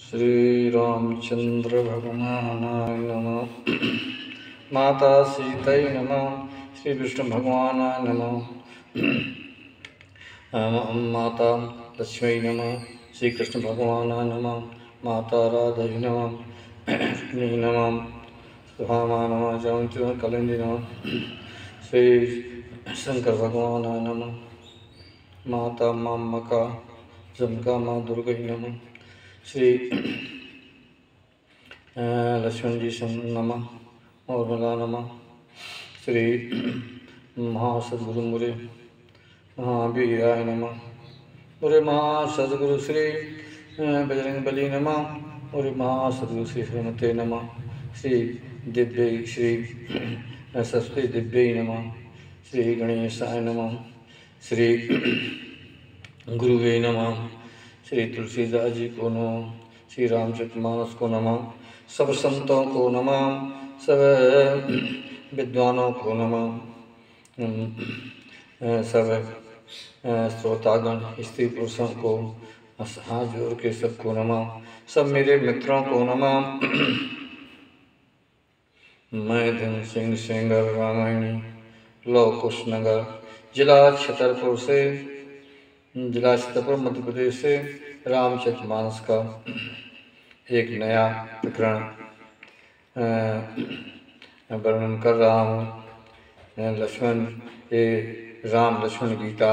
श्री रामचंद्र भगवानाय नमः। माता सीतै नमः। श्री विष्णु भगवानाय नमः। माता लक्ष्मी नमः। श्री कृष्ण भगवानाय नमः। माता राधै नमः। लक्ष्मी नमः। सुभामा नमः। जयंती कलिंदी नमः। श्री शंकर भगवानाय नमः। माता मामका जमका माँ दुर्गै नमः। श्री लक्ष्मण जी नमः और मला नमः। श्री महासद्गुरु मुरे महावीराय नमः। मुरे महासद्गुरु श्री बजरंग बली नमः। मुरे महासद्गुरु श्री श्रीमते नमः। श्री दिव्य श्री सरस्वती दिव्य नमः। श्री गणेशाय नमः। श्री गुरुवे नमः। श्री तुलसीदास जी को नमः। श्री रामचरितमानस को नमः। सब संतों को नमः। सब विद्वानों को नमः। सब श्रोतागण स्त्री पुरुषों को हाथ जोड़ के सबको नमः। सब मेरे मित्रों को नमः। मैं धन सिंह सेंगर रामायणी लौ कुशनगर जिला छतरपुर से मध्य प्रदेश से रामचरितमानस का एक नया प्रकरण वर्णन कर रहा हूँ। लक्ष्मण ये राम लक्ष्मण गीता,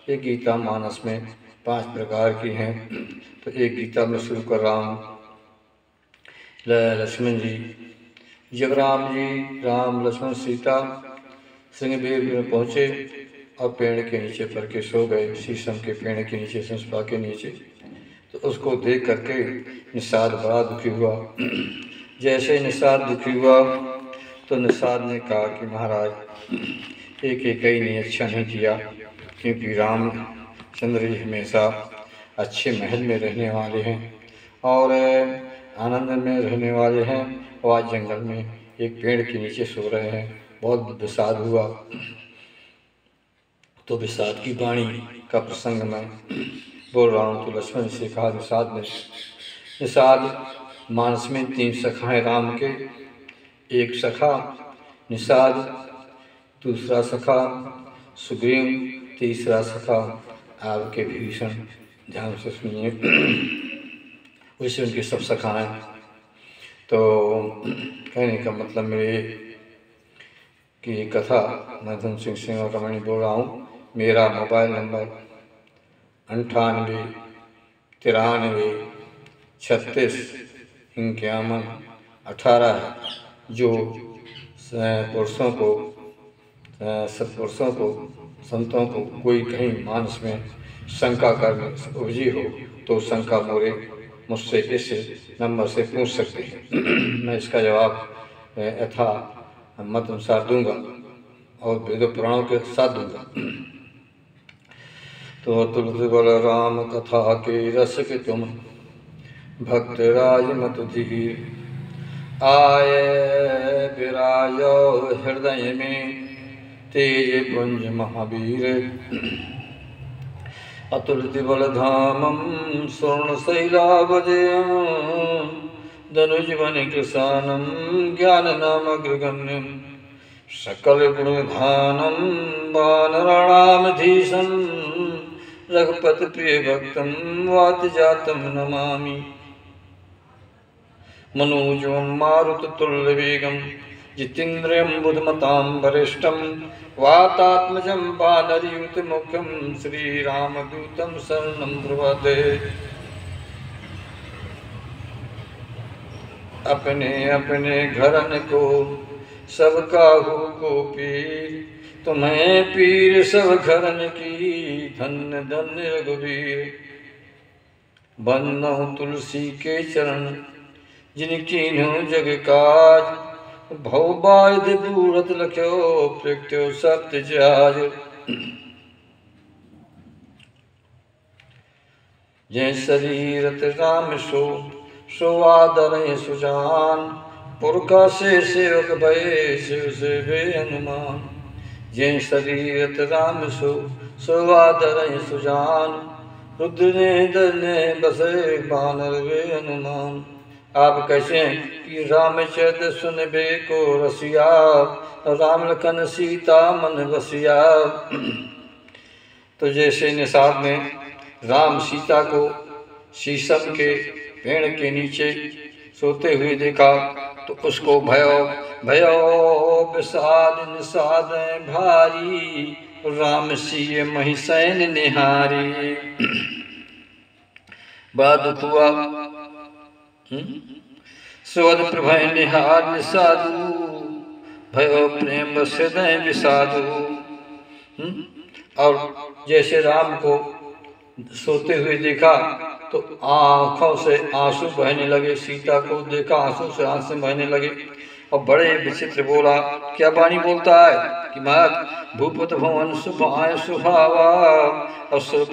ये गीता मानस में 5 प्रकार की हैं, तो एक गीता में शुरू कर रहा हूँ। लक्ष्मण जी, जब राम लक्ष्मण सीता श्रृंगबेर में पहुँचे और पेड़ के नीचे पर के सो गए, शीशम के पेड़ के नीचे, संस्पा के नीचे, तो उसको देख करके निषाद बड़ा दुखी हुआ। जैसे निषाद दुखी हुआ तो निषाद ने कहा कि महाराज एक ही ने अच्छा नहीं किया, क्योंकि रामचंद्र जी हमेशा अच्छे महल में रहने वाले हैं और आनंद में रहने वाले हैं, और आज जंगल में एक पेड़ के नीचे सो रहे हैं। बहुत विषाद हुआ। तो विषाद की वाणी का प्रसंग मैं बोल रहा हूँ। तो लक्ष्मण से कहा निषाद मानस में 3 सखाएँ राम के, एक सखा निषाद, दूसरा सखा सुग्रीव, तीसरा सखा आपके भीषण। ध्यान से सुनिए। वैसे उनके सब सखाएँ। तो कहने का मतलब मेरे कि कथा मैं धन सिंह रामायणी बोल रहा हूँ। मेरा मोबाइल नंबर 98 93 36 51 18 है, जो पुरुषों को सत्पुरुषों को संतों को कोई कहीं मानस में शंका करने उपजी हो तो शंका मोरे मुझसे इस नंबर से पूछ सकते हैं। मैं इसका जवाब यथा मत अनुसार दूंगा और वेद पुराणों के साथ दूंगा। तो तुलसी बल राम कथा के रस के तुम भक्त राज मत धीर, आए विराजो हृदय में तेज पुंज महावीर। अतुलित बल धामम स्वर्ण शैलावजयम, धनुज वन कृशानम ज्ञान नाम अग्रगण्यम, सकल गुणधानम वानराणामधीशं, रघुपति प्रिय भक्तम वात जातम नमामि। मनोजवम मारुततुल्य वेगम जितेन्द्रियं बुद्धिमतां वरिष्ठं, वातात्मजं वानरयूथ मुख्यं, श्रीरामदूतं शरणं प्रपद्ये। अपने अपने घरन को सब काहू को पीर, तुम्हें पीर सब घरन की, धन्य धन्य रघुवीर। बंदो तुलसी के चरण जिनकी नो जग काज, भव बाध बूढ़त लख्यो प्रगट्यो सत्य जाज। जय शरीरत राम सो आदर सुजान, पुरखा से सेवक भय शिव से वे हनुमान। जय शरीरत राम सो आदर सुजान, रुद्र ने दल ने बसे बानर वे हनुमान। आप कैसे हैं कि राम चरित सुनबे को रसिया, राम लखन सीता मन बसिया। तो जैसे निषाद ने राम सीता को शीशम के पेड़ के नीचे सोते हुए देखा तो उसको भयो भयो विषाद निषाद भारी, राम सिय महिसैन निहारी। बड़ा दुख हुआ। सोद प्रभय निहार निषादु, भयो प्रेम हृदय विषादु। और जैसे राम को सोते हुए देखा तो आँखों से आंसू बहने लगे। सीता को देखा आंसू से आंसू बहने लगे और बड़े विचित्र बोला। क्या वाणी बोलता है कि महत भूपत भवन शुभ आय सुहावा, असुर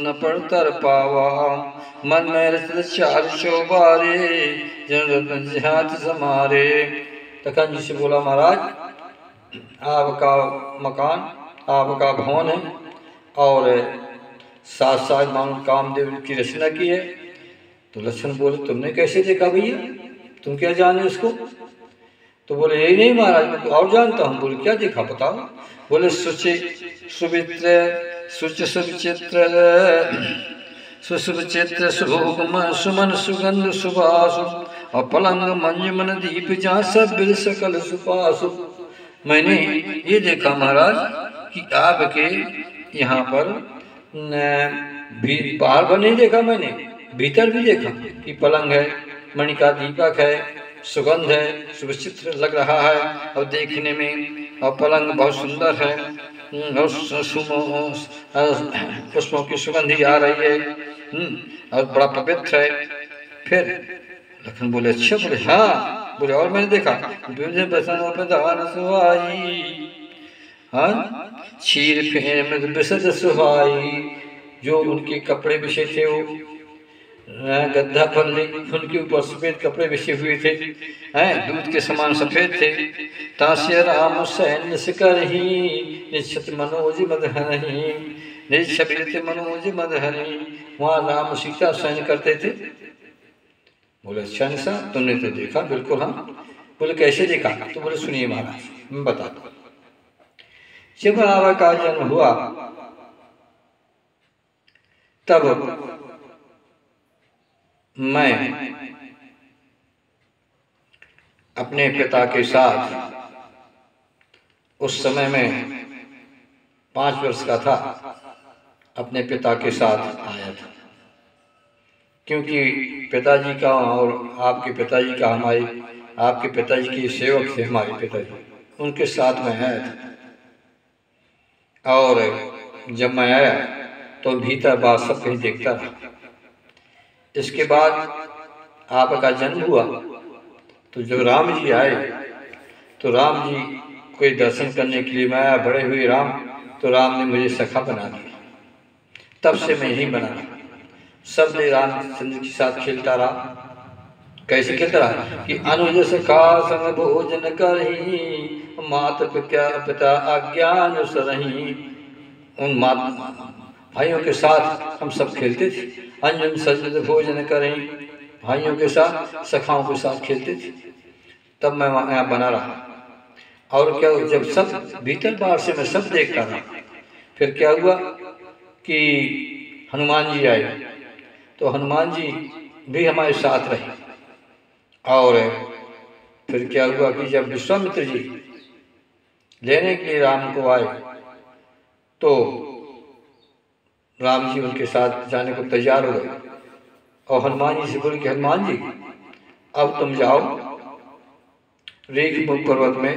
न पर तर पावा, मन में रचित चार चौबारे, जन रत्न जिहात समारे। तखन जी से बोला महाराज आपका मकान आपका भवन है और साथ साथ मान कामदेव की रचना की है। तो लक्ष्मण बोले तुमने कैसे देखा भैया, तुम क्या जाने उसको। तो बोले यही नहीं महाराज मैं तो और जानता हूँ। बोले क्या देखा बताओ। बोले सुचि सुवित्र सुच सुविचित्र सुसुविचित्र सुभोगम सुमन सुगंध सुबासु, और पलंग मंजमन दीप जहाँ सब बिल सकल सुपासु। मैंने ये देखा महाराज कि आपके यहाँ पर बाहर पर नहीं देखा, मैंने भीतर भी देखा कि पलंग है, मणि का दीपक है, सुगंध है, सुविचित्र लग रहा है और देखने में, और पलंग बहुत सुंदर है और पुष्पों की सुगंधी आ रही है और बड़ा पवित्र है। फिर लखन बोले अच्छा। बोले हाँ। बोले और मैंने देखा क्षीर फेर मृद बिसद सुहाई, जो उनके कपड़े बिछे थे वो गद्दा पल्ली उनके ऊपर सफेद कपड़े बिछे हुए थे, दूध के समान सफेद थे। तास्य राम सैन्य सिकरहि, निश्चित मनोज मदहनि, निश्चित मनोज मदहनि। वहाँ राम सीता सैन्य करते थे। बोले अच्छा निशा तुमने तो देखा। बिल्कुल हाँ। बोले कैसे देखा। तो बोले सुनिए महाराज मैं बताता हूँ। जब रावण का जन्म हुआ तब मैं अपने पिता के साथ, उस समय में 5 वर्ष का था, अपने पिता के साथ आया था। क्योंकि पिताजी का और आपके पिताजी का आपके पिताजी के सेवक थे हमारे पिताजी, उनके साथ में आया था। और जब मैं आया तो भीतर बाहर सब कहीं देखता रहा। इसके बाद आपका जन्म हुआ तो जब राम जी आए तो राम जी कोई दर्शन करने के लिए मैं आया, बड़े हुए राम, तो राम ने मुझे सखा बना दिया। तब से मैं यही बना रहा। सब ने रामचंद्र के साथ खेलता रहा। कैसे खेलता रहा कि अनुज सखा संग भोजन करही, मात पिता अज्ञान सरही। उन मात भाइयों के साथ हम सब खेलते थे। अंजन सजद भोजन करें, भाइयों के साथ सखाओं के साथ खेलते थे। तब मैं यहाँ बना रहा। और क्या, जब सब भीतर बाहर से मैं सब देखता रहा। फिर क्या हुआ कि हनुमान जी आए तो हनुमान जी भी हमारे साथ रहे। और फिर क्या हुआ कि जब विश्वामित्र जी लेने के लिए राम को आए तो राम जी उनके साथ जाने को तैयार हो गए। और हनुमान जी से बोले कि हनुमान जी अब तुम जाओ रेख पर्वत में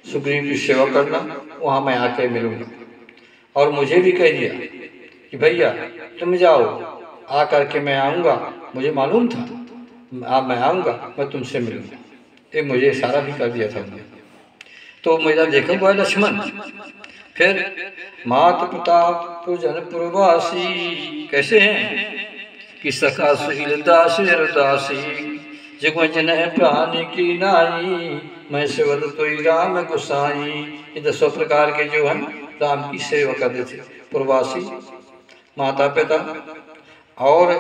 सुग्रीव की सेवा करना, वहाँ मैं आके मिलूंगा। और मुझे भी कह दिया कि भैया तुम जाओ, आकर के मैं आऊँगा, मुझे मालूम था मैं आऊँगा, मैं तुमसे मिलूँगा। ये मुझे इशारा भी कर दिया था उन्होंने। तो मेरा देखा हुआ लक्ष्मण। फिर मात पिता पूजन पूर्वासी कैसे हैं कि सखा सुशील दासी दासी, जगवंजन प्राण की नाई, मैं सेवक तो राम गुसाई। ये 10 प्रकार के जो हम राम की सेवा करते थे। पूर्वासी माता पिता और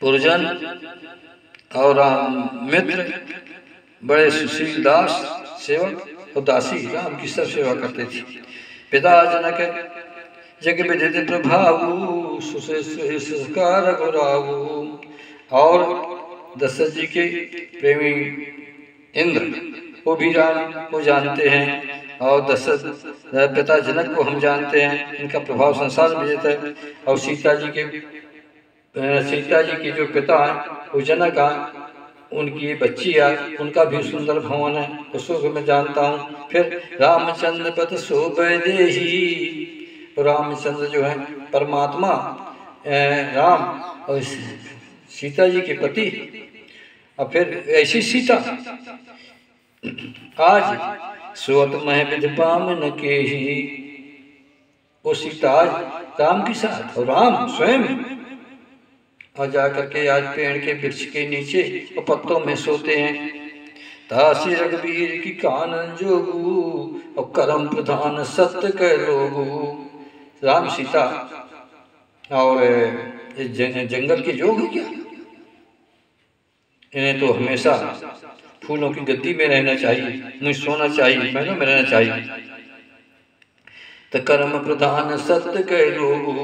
पुरजन और मित्र, बड़े सुशील दास सेवक और दासी राम की सब सेवा करते थे। पिता जनक जग विदित प्रभावु सुसंस्कार रघुरावु, और दशरथ जी के प्रेमी इंद्र वो भी राम को जानते हैं, और दशरथ पिता जनक को हम जानते हैं, इनका प्रभाव संसार में विदित है। और सीता जी के जो पिता हैं वो जनक हैं, उनकी बच्ची है, उनका भी सुंदर भवन है, उसको भी मैं जानता हूँ। फिर रामचंद्र पद शोभदेहि, रामचंद्र जो है परमात्मा राम और सीता जी के पति। और फिर ऐसी सीता आज सोत मह विधपाम न के ही, वो सीता आज राम के साथ और राम स्वयं और जाकर के आज पेड़ के वृक्ष के नीचे और पत्तों में सोते हैं। तासी रघुवीर की कानन जोगू और करम प्रधान सत्य के लोगू। राम सीता और जंगल के जोग क्या, इन्हें तो हमेशा फूलों की गद्दी में रहना चाहिए, मुझे सोना चाहिए, महलों में रहना चाहिए। तो कर्म प्रधान सत्य के लोगू,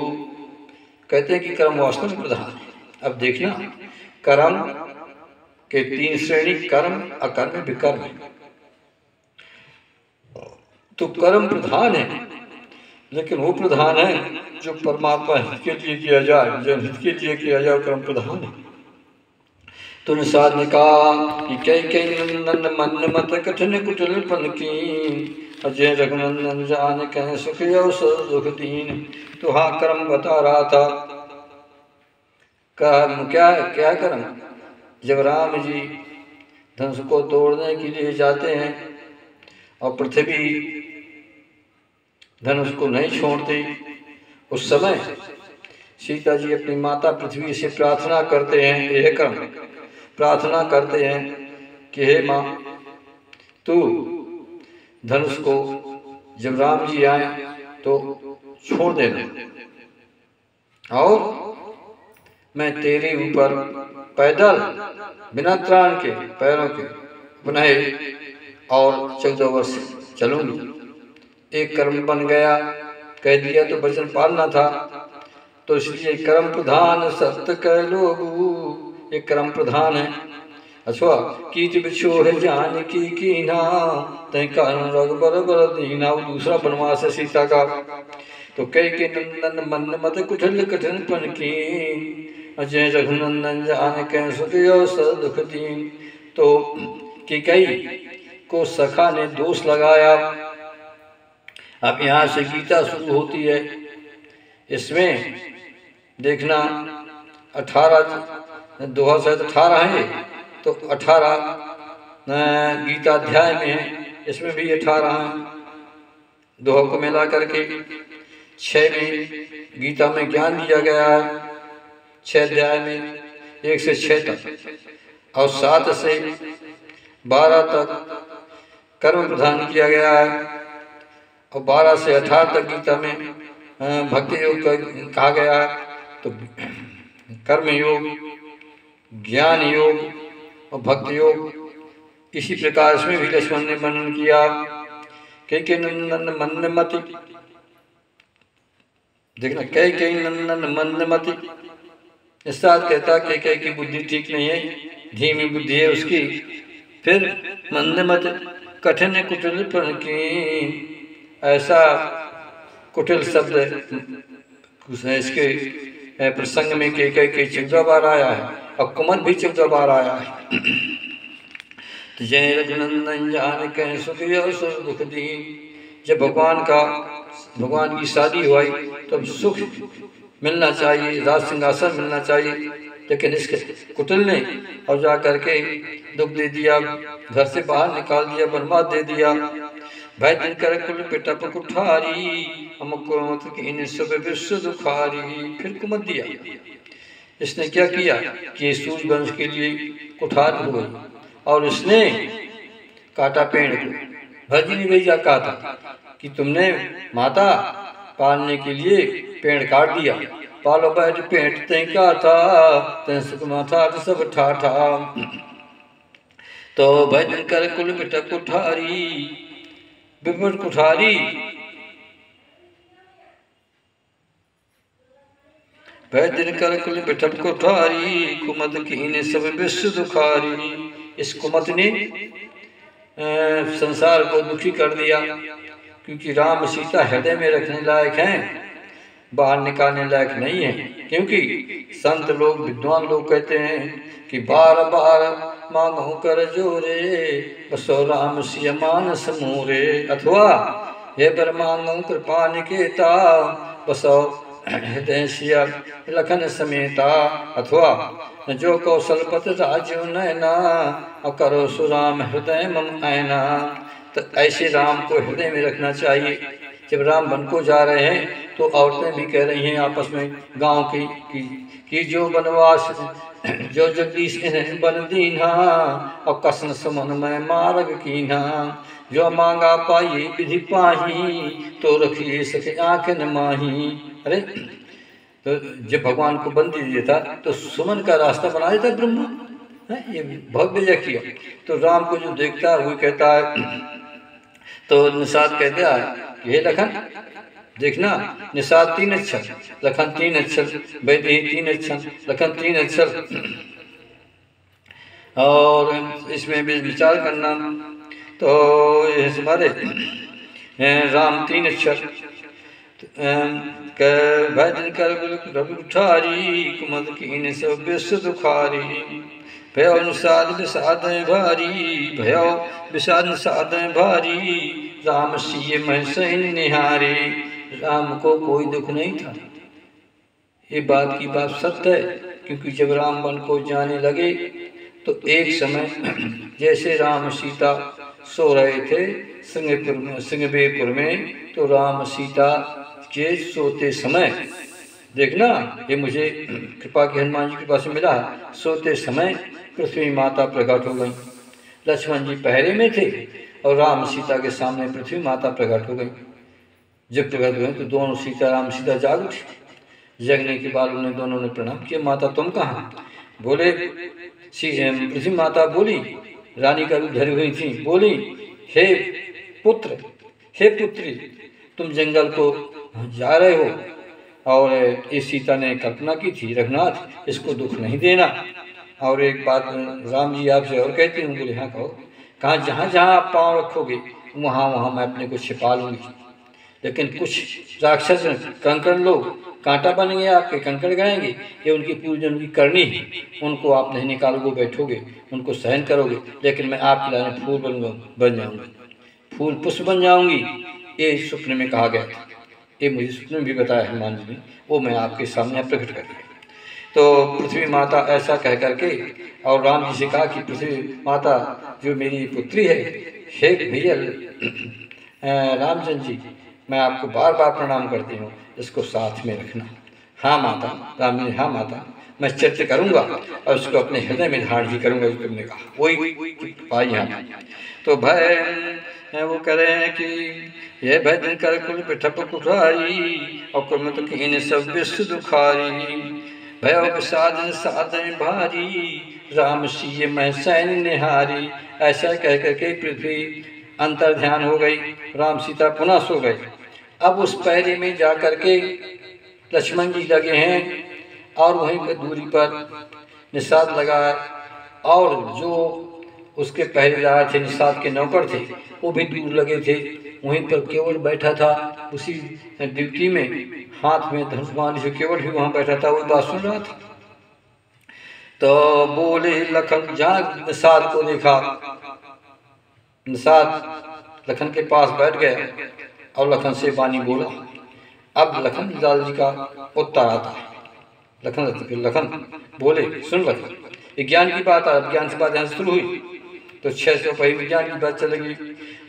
कहते हैं कि कर्म वास्तव में प्रधान है। अब देखना, कर्म के 3 श्रेणी, कर्म, अकर्म, विकर्म। तो कर्म प्रधान है, लेकिन वो प्रधान है जो परमात्मा हित के लिए किया जाए, जो हित के लिए किया जाए कर्म प्रधान है। तो निषाद ने कहा कि कई नंदन मन मत कठिन कुटिल पन की, अजय रघुनंदन जान कह सुख दुख दीन। तो हाँ, कर्म बता रहा था। कर्म क्या कर्म? जब राम जी धनुष को तोड़ने के लिए जाते हैं और पृथ्वी धनुष को नहीं छोड़ती, उस समय सीता जी अपनी माता पृथ्वी से प्रार्थना करते हैं, यह कर्म प्रार्थना करते हैं कि हे माँ, तू धनुष को जब राम जी आए तो छोड़ देना, और मैं तेरे ऊपर पैदल बिना त्राण के पैरों के बनाए और 14 वर्ष चलूंगी। एक कर्म बन गया, कह दिया तो वचन पालना था, तो इसलिए कर्म प्रधान सत्य कह लोगू, एक कर्म प्रधान है। अच्छा, कीट बिछोह जान की कीना तय कारण रघुबर बर दीना, वो दूसरा वनवास है सीता का। तो कई के नंदन मन मत कुटिल कठिन पन की, अजय रघुनंदन जान कह सुख दुख दीन। तो कई को सखा ने दोष लगाया। अब यहाँ से गीता शुरू होती है। इसमें देखना 18 दोहा शायद 18 है, तो 18 गीता अध्याय में है, इसमें भी 18 हैं। दोहा को मिला करके 6 में गीता में ज्ञान दिया गया है, 6 अध्याय में 1 से 6 तक, और 7 से 12 तक कर्म प्रदान किया गया है, और 12 से 18 तक गीता में भक्ति योग कहा गया है। तो कर्म योग, ज्ञान योग और भक्ति योग, इसी प्रकार इसमें भी लक्ष्मण ने वर्णन किया। के नंदन मंद मति, देखना कई नंदन मंद मति, इस साथ कहता कई की बुद्धि ठीक नहीं है, धीमी बुद्धि है उसकी। फिर मंदमत कठिन कुटिल पर की, ऐसा कुटिल शब्द इसके प्रसंग में कई 14 बार आया है, और कुमत भी 14 बार आया है। तो जय रघुनंदन जान कह सुख दुख दीन। जब भगवान की शादी हुई तो सुख मिलना चाहिए, राज सिंहासन मिलना चाहिए, लेकिन इसके कुटिल ने और जा करके दुख दे दिया, घर से बाहर निकाल दिया, बर्बाद दे दिया। भाई दिन कर कुल पिटप कुठारी, विश्व दुखारी। फिर कुमत दिया। इसने क्या किया कि सूर्य वंश के लिए कुठार हो गई, और इसने काटा पेड़ को। भरजी ने भेजा कहा था कि तुमने माता पालने के लिए पेड़ काट दिया। पालो बैठ पेट तय का था, तय सुकमा था तो सब ठाठा। तो भजन कर कुल बिटक कुठारी, बिपट कुठारी, भजन कर कुल बिटक कुठारी, कुमत कीने सब विश्व दुखारी। इस कुमत ने संसार को दुखी कर दिया, क्योंकि राम सीता हृदय में रखने लायक हैं, बाहर निकालने लायक नहीं है। क्योंकि संत लोग, विद्वान लोग कहते हैं कि बार बार मांगो कर जोरे, बसो राम सिय मानस मोरे। अथवा हे बर मांगो कृपा निकेता, बसो हृदय सिय लखन समेता। अथवा जो कौशलपत राजो नैना, और करो सुराम हृदय मम ऐना। तो ऐसे राम को हृदय में रखना चाहिए। जब राम वन को जा रहे हैं तो औरतें भी कह रही हैं आपस में गांव की जो बनवास जो जगदीश इन्हें बन दीना, और कसन समन में मार्ग कीना। जो मांगा पाई विधि पाही, तो रखिए सके आंख न माही। अरे तो जब भगवान को बंदी दिया था तो सुमन का रास्ता बना दिया था ब्रह्मा, ये बहुत बेजा किया। तो राम को जो देखता है वो कहता है, तो निषाद कहता है हे लखन देखना, निषाद 3 अक्षर, लखन 3 अक्षर, वैदेही 3 अक्षर, लखन 3 अक्षर। और इसमें भी विचार करना। तो ये हमारे राम 3 अक्षर, भजन कर उठारी, कुमत कीन सब विश्व दुखारी। भयो निषाद विषाद भारी, भयो विषाद निषाद भारी, राम सिय मैं सैन निहारे। राम को कोई दुख नहीं था। ये बात की बात सत्य है, क्योंकि जब राम वन को जाने लगे तो एक समय जैसे राम सीता सो रहे थे सिंहबेरपुर में, तो राम सीता के सोते समय देखना, ये मुझे कृपा की हनुमान जी की कृपा से मिला है। सोते समय पृथ्वी माता प्रकट हो गई। लक्ष्मण जी पहरे में थे और राम सीता के सामने पृथ्वी माता प्रकट हो गई। जब प्रकट हुए तो दोनों सीता राम सीता जाग उठी। जगने के बाद उन्हें दोनों ने प्रणाम किया, माता तुम कहाँ? बोले पृथ्वी माता बोली, रानी का रूप धरी हुई थी, बोली हे पुत्र, हे पुत्री, तुम जंगल को जा रहे हो, और इस सीता ने कल्पना की थी रघुनाथ इसको दुख नहीं देना। और एक बात राम जी आपसे और कहती हूँ। बोले हाँ कहो। कहाँ? जहाँ जहाँ आप पाँव रखोगे वहाँ वहाँ मैं अपने को छिपा लूँगी। लेकिन कुछ राक्षस कंकड़ लोग कांटा बनेंगे, आपके कंकड़ गड़ेंगे, ये उनकी पूरी जन्म की करनी है। उनको आप नहीं निकालोगे, बैठोगे, उनको सहन करोगे, लेकिन मैं आपके लाने फूल बन जाऊँगी, फूल पुष्प बन जाऊँगी। ये स्वप्न में कहा गया था, ये मुझे स्वप्न में भी बताया हनुमान जी ने, वो मैं आपके सामने प्रकट कर दिया। तो पृथ्वी माता ऐसा कह करके और राम जी से कहा कि पृथ्वी माता जो मेरी पुत्री है, हे भैया रामचंद्र जी, मैं आपको बार बार प्रणाम करती हूँ, इसको साथ में रखना। हाँ माता। राम जी, हाँ माता, मैं चर्चा करूँगा और उसको अपने हृदय में धारण ही करूँगा, जो तुमने कहा वही पाई यहाँ। तो भय वो कह रहे हैं कि ये भजन कर कुल पिठप कुठारी, और कुमत कीन सब विश्व दुखारी। भयो विषाद साधन भारी, राम सिय मैं सैन निहारी। ऐसा कह करके पृथ्वी अंतर ध्यान हो गई, राम सीता पुनः सो गए। अब उस पहरे में जा करके लक्ष्मण जी लगे हैं, और वहीं पर दूरी पर निषाद लगा है, और जो उसके पहरेदार थे, निषाद के नौकर थे, वो भी दूर लगे थे। वहीं पर केवल बैठा था उसी ड्यूटी में, हाथ में धनुष बाण से केवल भी वहाँ बैठा था, वो बात सुन रहा था। तो बोले लखन, जहाँ निषाद को देखा, निषाद लखन के पास बैठ गया और लखन से वाणी बोला। अब लखन लाल जी का उत्तर आता है। लखन बोले, सुन लखन, विज्ञान की बात है, ज्ञान से बात यहाँ शुरू हुई, तो 600 पहिए विज्ञान की बात चलेगी।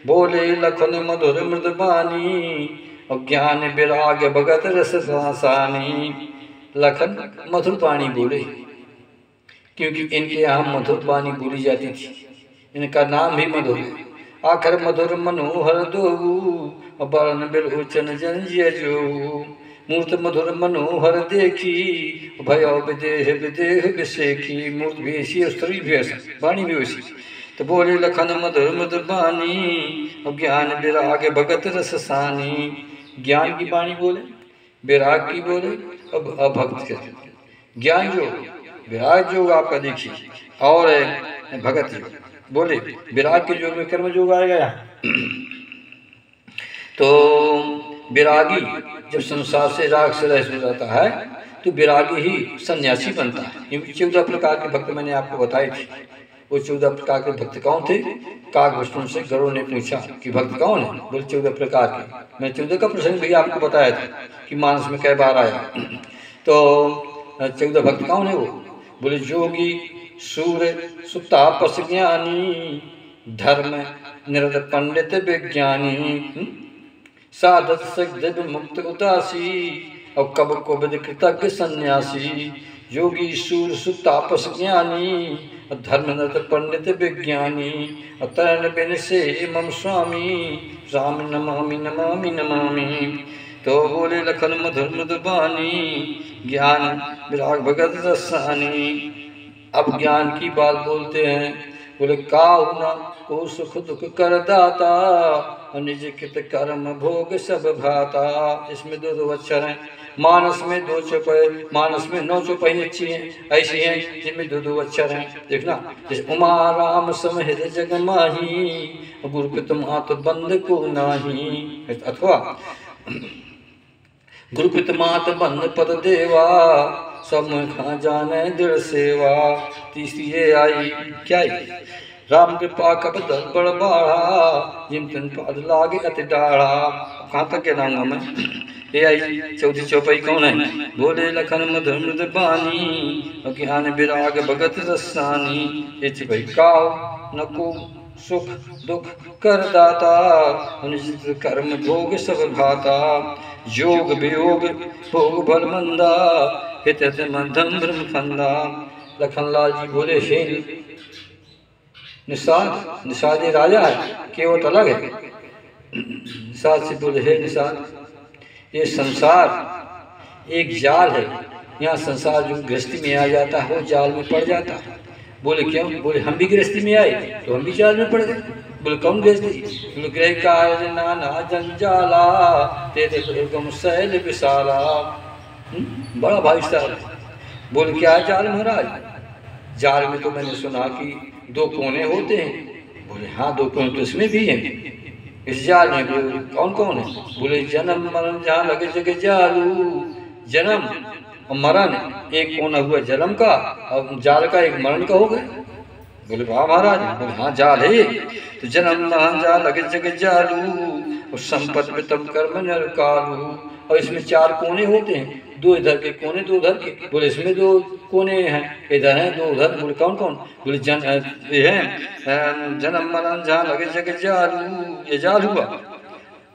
बोले लखन मधुर मृदबानी, और ज्ञान विराग भगत रस सानी। लखन मधुर वाणी बोले, क्योंकि इनके यहाँ मधुर वाणी बोली जाती थी, इनका नाम भी मधुर है। आखिर मधुर मनोहर दो, बरन बिलोचन जन जिय जो मूर्त मधुर मनोहर देखी भयो विदेह विदेह विसेखी। मूर्त भी ऐसी है, स्त्री भी ऐसा, वाणी भी वैसी। तो बोले लखन मधुर मधुर बानी और ज्ञान विराग भगत रस सानी। ज्ञान की वाणी बोले, विराग की बोले और भक्त के ज्ञान योग विराग योग आपका देखिए, और भगत योग बोले। विराग के योग में कर्म योग आएगा। तो विरागी जब संसार से राग से रहित हो जाता है तो विरागी ही सन्यासी बनता है। 14 प्रकार के भक्त मैंने आपको बताए थे। वो 14 प्रकार के भक्त कौन थे? काकभूषण से गरुड़ ने पूछा कि भक्त कौन है? बोले 14 प्रकार के। मैं 14 का प्रसंग भी आपको बताया था कि मानस में कई बार आया। तो 14 भक्त कौन है वो? बोले जोगी सूर्य सुतापस ज्ञानी धर्म निरत पंडित विज्ञानी साधक सद्य मुक्त उदासी और कब को विद कृतज्ञ सन्यासी। योगी सूर सुतापस ज्ञानी धर्म नृत पंडित विज्ञानी तरण बिन से मम स्वामी राम नमामि नमामि नमामि। तो बोले लखन मधुर मधुर बानी ज्ञान विराग भगत रसानी। अब ज्ञान की बात बोलते हैं। बोले काहुना को सुख दुख कर दाता निज कित कर्म भोग सब भाता। इसमें दो अक्षर हैं। मानस में 2 चौपाई, मानस में 9 चौपाई अच्छी हैं, ऐसी हैं जिनमें 2 अक्षर हैं। देखना, जैसे उमा राम समहित जग माही गुरुकृत मात बंद को नाही। अथवा गुरुकृत मात बंद पद देवा सब खा जाने दृढ़ सेवा। तीसरी ये आई, क्या आई? राम कृपा कब दल बड़ बाढ़ा जिम तन पाद लागे अति डाढ़ा। कहाँ तक के लाऊंगा मैं? ये आई 14 चौपाई कौन है? बोले लखन मधुर मधुर बानी और ज्ञान विराग भगत रसानी। ये चौपाई काओ नको सुख दुख कर दाता निश्चित कर्म भोग सब भाता। योग वियोग भोग भल मंदा हित मध्यम ब्रह्म फंदा। लखनलाल जी बोले हे निषाद, निषाद ये राजा है कि वो अलग है? निषाद से बोले हे निषाद, ये संसार एक जाल है। यहाँ संसार जो गृहस्थी में आ जाता है वो जाल में पड़ जाता है। बोले क्यों? बोले हम भी गृहस्थी में आए तो हम भी जाल में पड़ गए। बोले कौन गृहस्थी? बोले गृह कार्य नाना जंजाला तेरे दुर्गम शैल विशाला। बड़ा भाई साहब। बोले क्या जाल महाराज? जाल में तो मैंने सुना कि 2 कोने होते हैं। बोले हाँ 2 कोने तो इसमें भी हैं। इस जाल में बोले कौन कौन है? बोले जन्म मरण जहाँ लगे जगह जालू। जन्म और मरण एक कोना हुआ जन्म का और जाल का एक मरण का हो गया। बोले वाह महाराज। बोले हाँ जाल है। तो जन्म मरण जाल लगे जगह जालू और संपत्ति में तम कर्म नर कालू। और इसमें 4 कोने होते हैं, 2 इधर के कोने 2 उधर के। बोले इसमें 2 कोने हैं, इधर हैं 2 उधर। बोले कौन कौन? बोले ये है जन्म मरण जहाँ लगे जगह जालू, ये जाल हुआ।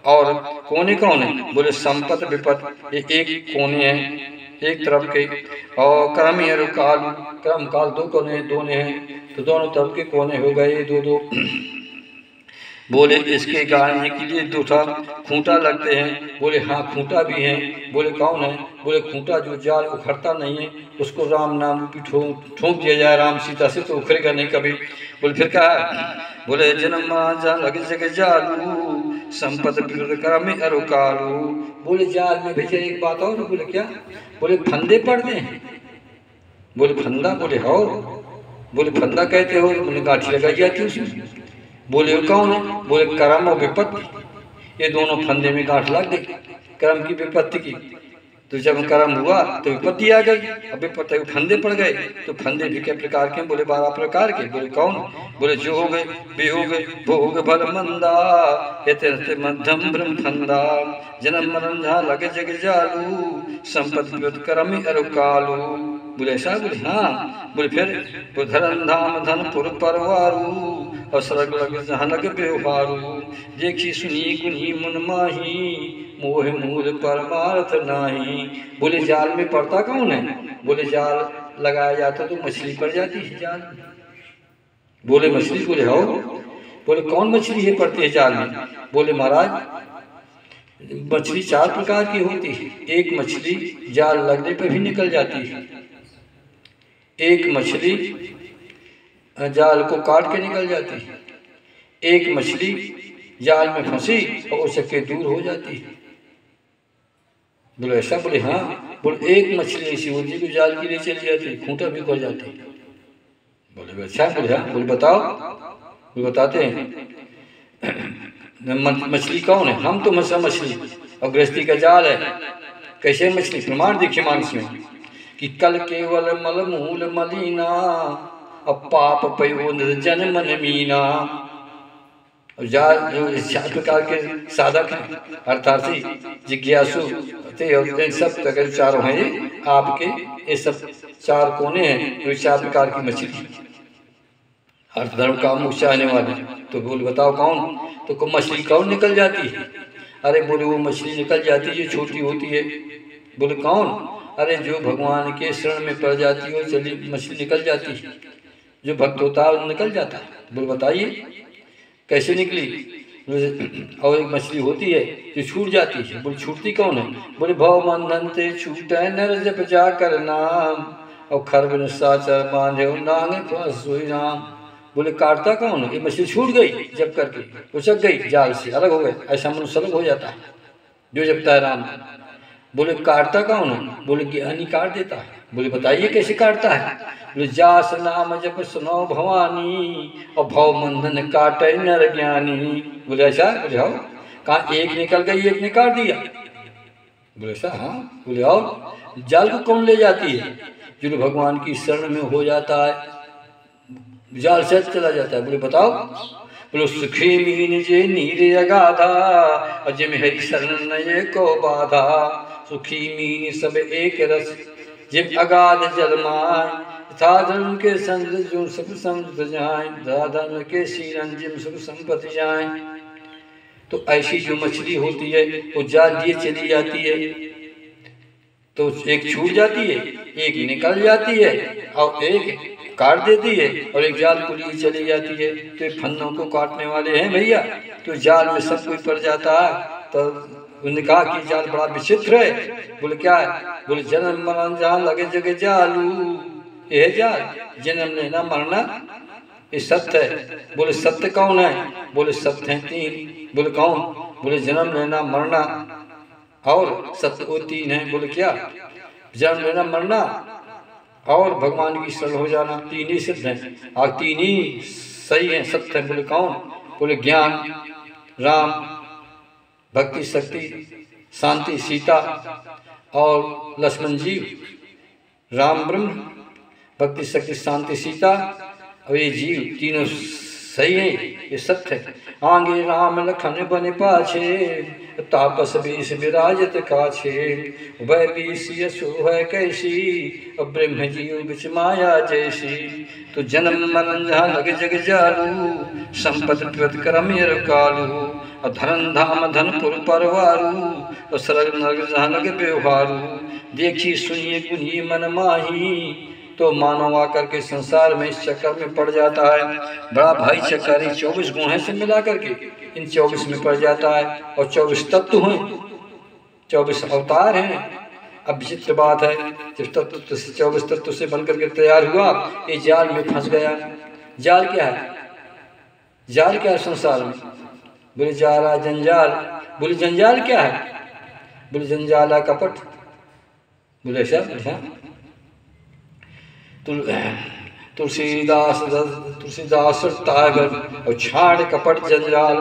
और कोने कौन है? बोले संपत विपत, ये एक कोने हैं एक तरफ के। और कर्म या काल, कर्म काल 2 कोने दोने हैं तो दोनों तरफ के कोने हो गए 2-2। बोले इसके गाड़ने के लिए 2 खूंटा लगते हैं। बोले हाँ खूंटा भी हैं। बोले कौन है? बोले खूंटा जो जाल उखड़ता नहीं है उसको राम नाम रूपी ठोंक दिया जाए राम सीता से तो उखड़ेगा नहीं कभी। बोले फिर क्या है? बोले जन्म जहाँ लगे जगह जालू संपत कर्म अरु कालू। बोले जाल में भेजे एक बात और। बोले क्या? बोले फंदे पड़ते हैं। बोले फंदा? बोले हो। बोले फंदा कहते हो? बोले गांठी लगाई जाती है उसमें। बोले कौन है? बोले कर्म और विपत्ति, ये दोनों फंदे में गांठ लग गई कर्म की विपत्ति की। तो जब कर्म हुआ तो विपत्ति आ गई, अब विपत्ति फंदे पड़ गए। तो फंदे भी क्या प्रकार के? बोले 12 प्रकार के। बोले कौन? बोले जो हो गए वियोग भोग भल मंदा हित मध्यम ब्रह्म फंदा। जन्म मरण जहाँ लगे जग जालू संपत्ति कर्म अरु कालू। बोले ऐसा? बोले हाँ। बोले फिर धरन धाम धन पुर परवारू और सरग लग जहाँ लग व्यवहारू। देखी सुनी गुनी मन माही मोह मूल परमार्थ नाही। बोले जाल में पड़ता कौन है? बोले जाल लगाया जाता तो मछली पड़ जाती है जाल में। बोले मछली? बोले हो। बोले कौन मछली है पड़ती है जाल में? बोले महाराज मछली 4 प्रकार की होती है। एक मछली जाल लगने पर भी निकल जाती है, एक मछली जाल को काट के निकल जाती है, एक मछली जाल में फंसी और उसके दूर हो जाती है। बोले ऐसा? बोले हाँ। बोले एक मछली ऐसी होती है जो जाल के लिए चली जाती है, खूंटा भी कर जाती है। बोले अच्छा? बोले हाँ। बोले बताओ। बोले बताते हैं। मछली कौन है? हम तो मछली और गृहस्थी का जाल है। कैसे मछली? प्रमाण देखिए मानस में कि कल केवल मल मूल मलिना अब पाप पयो निर्जन मन मीना। जाल जो 4 प्रकार के साधक हैं, अर्थार्थी, जिज्ञासु और इन सब अगर चारों हैं ये आपके, ये सब 4 कोने हैं, ये 4 प्रकार की मछली, अर्थ धर्म का मुख चाहने वाले। तो बोल बताओ कौन? तो मछली कौन निकल जाती है? अरे बोले वो मछली निकल जाती है जो छोटी होती है। बोले कौन? अरे जो भगवान के शरण में पड़ जाती है चली मछली निकल जाती है, जो भक्त होता है निकल जाता है। बोले बताइए कैसे निकली? और एक मछली होती है जो छूट जाती है। बोले छूटती कौन है? बोले भव बंधन ते छूटे नर जप जाकर नाम और खरब निशाचर बांधे नांगे सोई राम। बोले काटता कौन है? ये मछली छूट गई जब करके, उचक गई जाल से, अलग हो गए, ऐसा मनुष्य अलग हो जाता है जो जपता है राम। बोले काटता कौन है? बोले ज्ञानी काट देता है। बोले बताइए कैसे काटता है? बोले जास नाम जप सुनो भवानी और भव बंधन काटे नर ज्ञानी। बोले ऐसा? बोले हाँ। कहाँ एक निकल गई, एक ने काट दिया। बोले ऐसा? हाँ। बोले और जाल को कौन ले जाती है? जो भगवान की शरण में हो जाता है जाल से चला जाता है। बोले बताओ। बोलो सुखी मीन जे नीर अगाधा और जिम हरि शरण नये को बाधा। सुखी मीन सब एक रस जिम अगाध जलमाय था धर्म के संग जो सब समझ जाए, धर्म के शीरन जिम सब संपत्ति जाए। तो ऐसी जो मछली होती है वो जाल लिए चली जाती है, तो एक छूट जाती है, एक निकल जाती है और एक काट देती है और एक जाल को लिए चली जाती है। तो ये फन्नों को काटने वाले हैं भैया, तो जाल में सब कोई पड़ जाता है। तो उन्होंने कहा कि जाल बड़ा विचित्र है। बोले क्या है? बोले जन्म मरण जाल लगे जगह जालू, यह जाल जन्म लेना मरना ये सत्य है। बोले सत्य कौन है? बोले सत्य है 3। बोले कौन? बोले जन्म लेना मरना और सत्य वो 3 है। बोले क्या? जन्म लेना मरना और भगवान की शरण हो जाना, 3 ही सिद्ध हैं और 3 ही सही हैं, सत्य है। बोले कौन? बोले ज्ञान राम, भक्ति शक्ति, शांति सीता और लक्ष्मण जीव। राम ब्रह्म, भक्ति शक्ति शांति सीता और ये जीव तीनों सही है, ये सत्य है। आगे राम लखन बन पाछे तापस बीस विराजत काछे। वह बीस यसो है कैसी और ब्रह्म जीव बिच माया जैसी। तो जन्म मरण जहाँ लगे जग जालू संपत प्रत करम यर कालू और धन धाम धनपुर परवारू और सरग नरग जहाँ लगे व्यवहारू। देखी सुनिए गुनिए मन माही तो मानव आकर के संसार में इस चक्कर में पड़ जाता है। बड़ा भाई चक्कर 24 गुण है से मिला करके इन 24 में पड़ जाता है और 24 तत्व हैं, 24 अवतार हैं। अब विचित्र बात है जब तत्व से 24 तत्व से बनकर के तैयार हुआ ये जाल में फंस गया। जाल क्या है? जाल क्या है संसार में? बोले जाला जंजाल। बोले जंजाल क्या है? बोले जंजाला कपट। बोले ऐसा? तुलसीदास तागर और छाड़ कपट जंजाल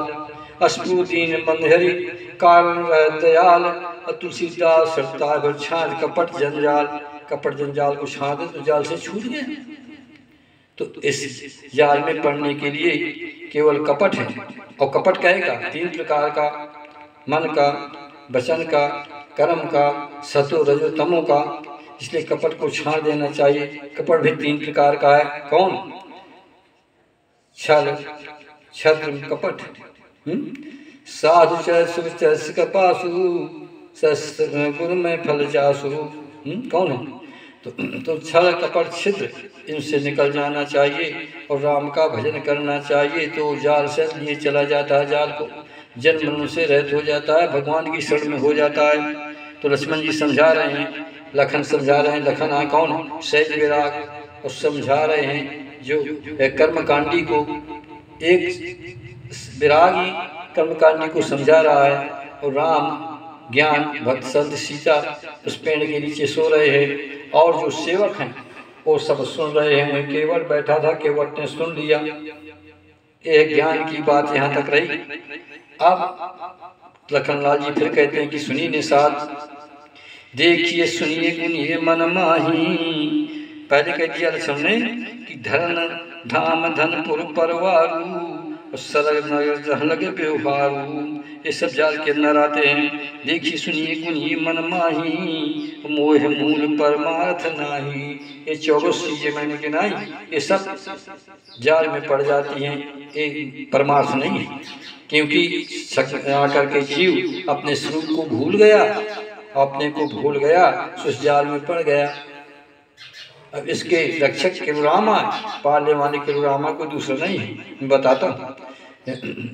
अस्पुदीन मंदहरी कारण दयाल। और तुलसीदास तागर छाड़ कपट जंजाल, कपट जंजाल को छाड़ दे तो जाल से छूट गया। तो इस जाल में पड़ने के लिए केवल कपट है। और कपट कहेगा 3 प्रकार का, मन का, वचन का, कर्म का, सतो रजो तमो का। इसलिए कपट को छाड़ देना चाहिए। कपट भी 3 प्रकार का है। कौन? छल छत्र कपट। साधु चर्च कपासु गुरु में फल जासु। कौन है? तो छल कपट छिद्र इनसे निकल जाना चाहिए और राम का भजन करना चाहिए। तो जाल से लिए चला जाता है जाल को। जन्म मरण से रहित हो जाता है, भगवान की शरण में हो जाता है। तो लक्ष्मण जी समझा रहे हैं, लखन समझा रहे हैं। लखन है कौन? सहज विराग। और समझा रहे हैं जो कर्मकांडी को, एक विरागी कर्मकांडी को समझा रहा है, और राम ज्ञान भक्त संत सीता उस पेड़ के नीचे सो रहे हैं, और जो सेवक हैं वो सब सुन रहे हैं। वहीं केवल बैठा था, केवट ने सुन लिया। ये ज्ञान की बात यहाँ तक रही। अब लखनलाल जी फिर कहते हैं कि सुनिए निषाद, देखिए सुनिए गुनिए मन माही। पहले कह दिया लक्ष्मण ने कि धन धाम धनपुर परवारू, सरग नगर जहाँ लगे व्यवहारू। ये सब जाल के अंदर आते हैं। देखिए सुनिए गुनिए मन माही, मोह मूल परमार्थ नाही। ये 24 चीजें मैंने गिनाई, ये सब जाल में पड़ जाती हैं, ये परमार्थ नहीं है। क्योंकि आकर के जीव अपने स्वरूप को भूल गया, अपने को भूल गया, उस जाल में पड़ गया। अब इसके रक्षक केलुरामा, पालने वाले केलुरामा को दूसरा नहीं है। मैं बताता हूँ,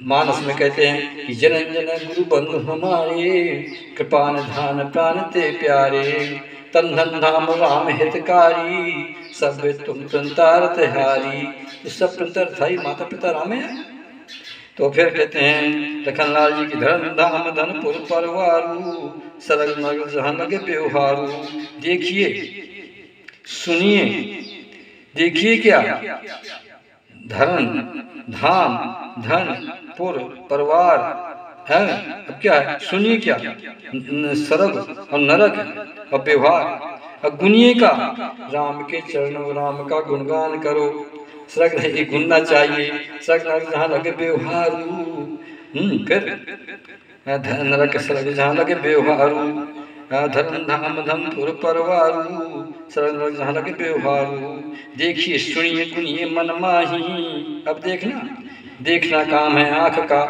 मानस में कहते हैं कि जनन जन गुरु बंधु हमारे, कृपान धान प्राण ते प्यारे। तन धन धाम राम हितकारी, सब तुम प्रंतार तिहारी। इस सब प्रंतर था ही माता पिता राम है। तो फिर कहते हैं लखनलाल जी की धन धाम धनपुर परवारू, सरग नगर जहाँ लगे व्यवहारू। देखिए सुनिए, देखिए क्या? धन धाम धन पुर परिवार है। अब क्या है? सुनिए क्या? सरग और नरक और व्यवहार। अब गुनिए का, राम के चरणों राम का गुणगान करो। सरग नहीं गुनना चाहिए, सरग नरक जहाँ लगे व्यवहारू। फिर नरक सरग जहाँ लगे व्यवहारू, धर्म धाम धनपुर परवारू, सरल जहाँ लगे व्यवहारू। देखिए सुनिए गुनिए मन माही। अब देखना, देखना काम है आँख का।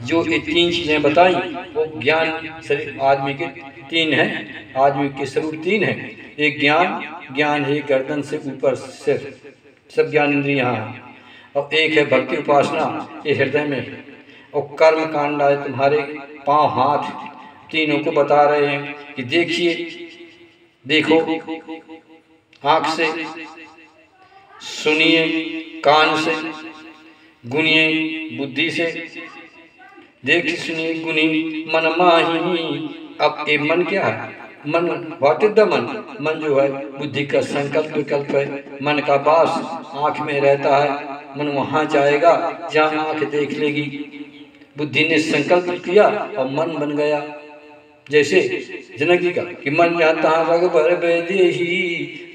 जो ये 3 चीजें बताई वो ज्ञान शरीर आदमी के 3 हैं, आदमी के स्वरूप 3 हैं। एक ज्ञान, ज्ञान है गर्दन से ऊपर सिर्फ, सब ज्ञान इंद्रियाँ हैं। और एक है भक्ति उपासना, ये हृदय में है। और कर्म कांड है तुम्हारे पाँव हाथ, तीनों को बता रहे हैं कि देखिए, देखो आँख से, सुनिए कान से, गुनिए बुद्धि से। देखिए सुनिए गुनी मन माही। अब ये मन क्या है? मन व्हाट इज द मन? मन जो है बुद्धि का संकल्प विकल्प है। मन का वास आँख में रहता है। मन वहाँ जाएगा जहाँ आँख देख लेगी। बुद्धि ने संकल्प किया और मन बन गया। जैसे जनक जी का कि मन जाता रघुबर बेदेही,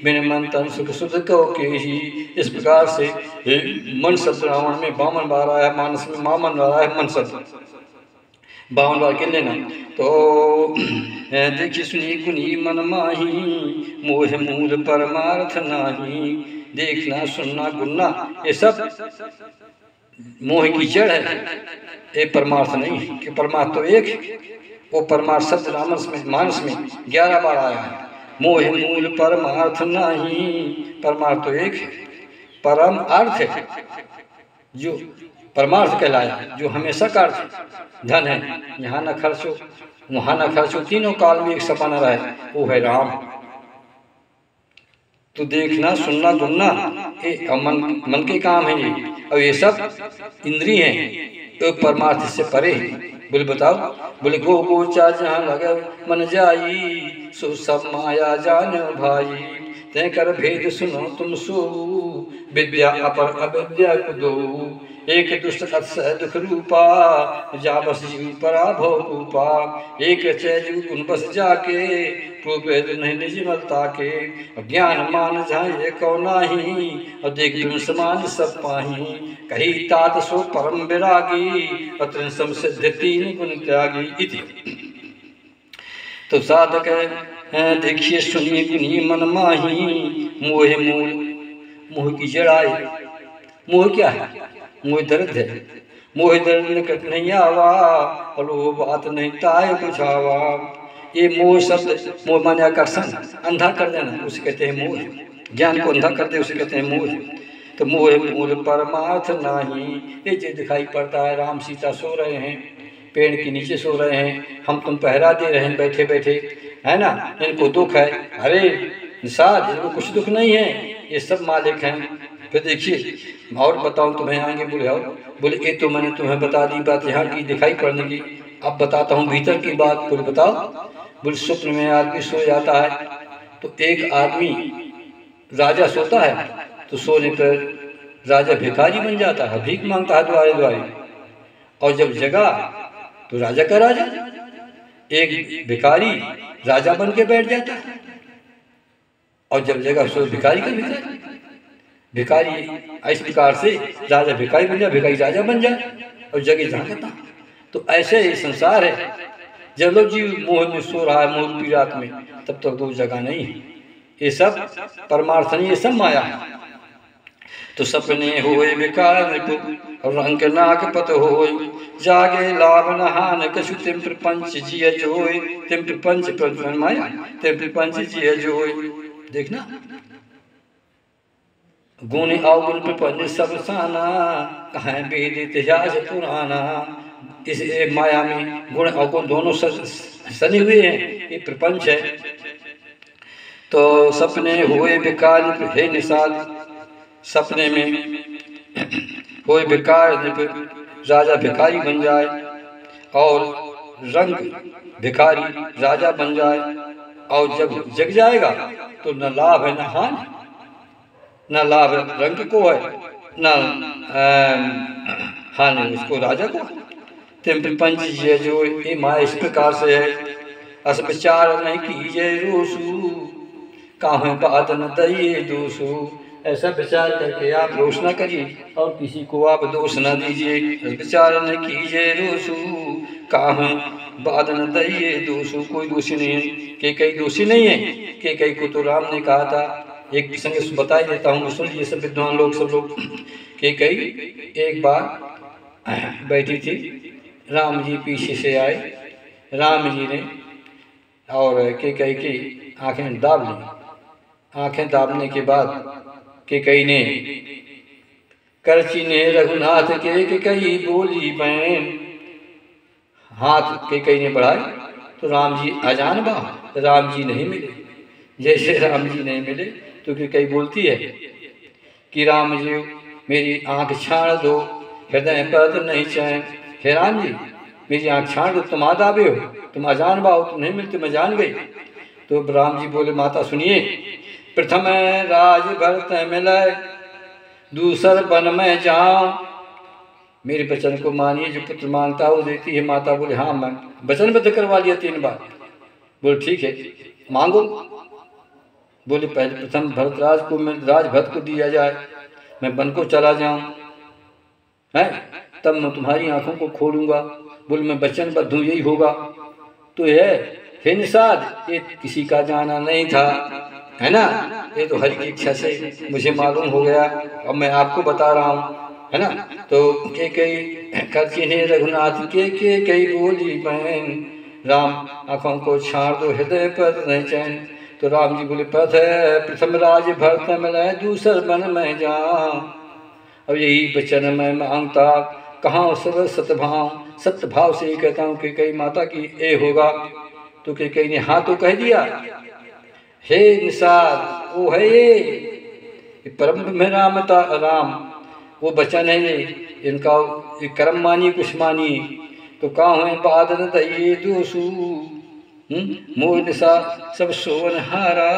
बिन मन तन सुख सुध कहो केही। इस प्रकार से मन शब्द रावण में 52 बार आया, मानस में 52 बार आया मन शब्द, 52 बार के लेना। तो देखिए सुनिए गुनी मन माही, मोह मूल परमार्थ नाही। देखना सुनना गुनना ये सब मोह की जड़ है, ये परमार्थ नहीं है। कि परमार्थ तो एक है। वो परमार्थ शब्द रामस में मानस में 11 बार आया है। मोह मूल परमार्थ नहीं, परमार्थ तो एक है। परम अर्थ है जो परमार्थ कहलाया, जो हमेशा का अर्थ धन है। यहाँ न खर्च हो, वहाँ न खर्च हो, तीनों काल में एक सपा न रहे, वो है राम। तो देखना सुनना गुनना ये मन के काम है ये। और ये सब इंद्रिय हैं, तो परमार्थ से परे है। बोले बताओ, बोले गो गोचा जहाँ लगे मन जाई, सो सब माया जान भाई। तय कर भेद सुनो तुम सो, विद्या अपर अविद्या को दो। एक दुष्ट अतिशय दुख रूपा, जा बस जीव पराभव रूपा। एक चय जीव गुण बस जाके, प्रोपेद नहीं निज मलता के। ज्ञान मान जाए कौ नाही, और देख तुम समान सब पाही। कही तात सो परम विरागी, अत्र सम सिद्ध 3 गुण त्यागी। इति तो साधक है देखिए सुनिए गुनी मन माही। मोह मूल, मोह की जड़ आए। मोह क्या है? मोह दर्द है। मोह दर्द निकट नहीं आवा, और वो बात नहीं ताए बुझावा। ये मोह शब्द, मोह माने आकर्षण, अंधा कर देना उसे कहते हैं मोह। ज्ञान को अंधा कर दे उसे कहते हैं मोह। तो मोह मूल परमार्थ नाही। ये जो दिखाई पड़ता है, राम सीता सो रहे हैं, पेड़ के नीचे सो रहे हैं, हम तुम पहरा दे रहे हैं बैठे बैठे, है ना, इनको दुख है। अरे निषाद, इनको कुछ दुख नहीं है, ये सब मालिक हैं। फिर देखिए और बताऊं तुम्हें आगे, बोले और बोले ये तो मैंने तुम्हें बता दी बात यहाँ की दिखाई पड़ने की, अब बताता हूँ भीतर की बात। बोले बताओ। बोले स्वप्न में आदमी सो जाता है तो एक आदमी राजा सोता है तो सोने पर राजा भिखारी बन जाता है, भीख मांगता है द्वारे द्वारे, और जब जगा तो राजा का राजा। एक भिखारी राजा बन के बैठ जाता है और जब जगह सो भिखारी का भिखारी। भिखारी इस प्रकार से राजा भिखारी बन जाए, भिखारी राजा बन जाए और जगह जागता। तो ऐसे ही संसार है, जब लोग जीव मोह में सो रहा है, मोह की रात में, तब तक वो जगह नहीं है। ये सब परमार्थ नहीं, ये सब माया है। तो सपने होए विकार और रंग नाक पत होए, जागे लाभ नहान कछु तिम प्रपंच जिय जोय, तिम प्रपंच प्रपंच माया, तिम प्रपंच जिय जोय। देखना गुण अवगुण प्रपंच सब साना, कहाँ वेद इतिहास पुराना। इस माया में गुण अवगुण दोनों सने हुए हैं, ये प्रपंच है। तो सपने हुए विकार हे निषाद, सपने में कोई विकार राजा भिखारी बन जाए और रंग भिखारी राजा बन जाए, और जब जग जाएगा तो न लाभ है न हानि, न लाभ रंग को है न हानि उसको राजा को। तिम प्रपंच जिय जो ये माया इस प्रकार से है। अस विचार नहीं कीजिए रोसू, काहे बात न दइए दोषू। ऐसा विचार करके आप रोष न करिए और किसी को आप दोष न दीजिए। विचार न कीजिए रोसू, काहे बात न दइए दोषू। कोई दोषी नहीं है, के कई दोषी नहीं है। के कई को तो राम ने कहा था, एक प्रसंग बता ही देता हूँ, सुन लीजिए सब विद्वान लोग, सब लोग। के कई एक बार बैठी थी, राम जी पीछे से आए, राम जी ने और के कई की आंखें दाब ली। आंखें दाबने के बाद के कई ने करची ने रघुनाथ के कई बोली बहन, हाथ के कई ने बढ़ाए तो राम जी अजान बा, राम जी नहीं मिले। जैसे राम जी नहीं मिले तो के कई बोलती है कि राम जी मेरी आंख छाड़ दो, हृदय पर नहीं चैन। हे राम जी मेरी आंख छाड़ दो, तुम आदाबे हो, तुम अजान बा हो, तुम नहीं मिलते, मैं जान गई। तो राम जी बोले माता सुनिए, प्रथम राज भरत मिलाए, दूसर वन में जाऊं। मेरे वचन को मानिए, जो पुत्र मांगता है वो देती है। माता बोले हाँ मैं वचनबद्ध करवा लिया 3 बार। बोले ठीक है मांगो। बोले पहले प्रथम भरतराज को मैं राज भरत को दिया जाए, मैं वन को चला जाऊं, है तब मैं तुम्हारी आंखों को खोलूंगा। बोले मैं वचनबद्ध हूँ, यही होगा। तो हे निषाद, ये किसी का जाना नहीं था, है ना, ये तो हरि की इच्छा से मुझे मालूम हो गया, अब मैं आपको बता रहा हूँ, है ना। तो के कई करके ने रघुनाथ के कई बोली बहन, राम आंखों को छाड़ दो, हृदय पर नहीं चैन। तो राम जी बोले प्रथम राज भरत मिलाए, दूसर वन में जा। अब यही वचन मैं मांगता, कहाँ सब सतभाव, सत्य भाव से ही कहता हूँ कि कई माता की ए होगा। तो के कई ने हाँ तो कह दिया। हे निषाद वो है ये परम में राम वो वचन है ये, इनका ये कर्म मानिए कुछ मानिए। तो कहाँ है बादल दइए दोषू, मोह निशा सब सोवन हारा।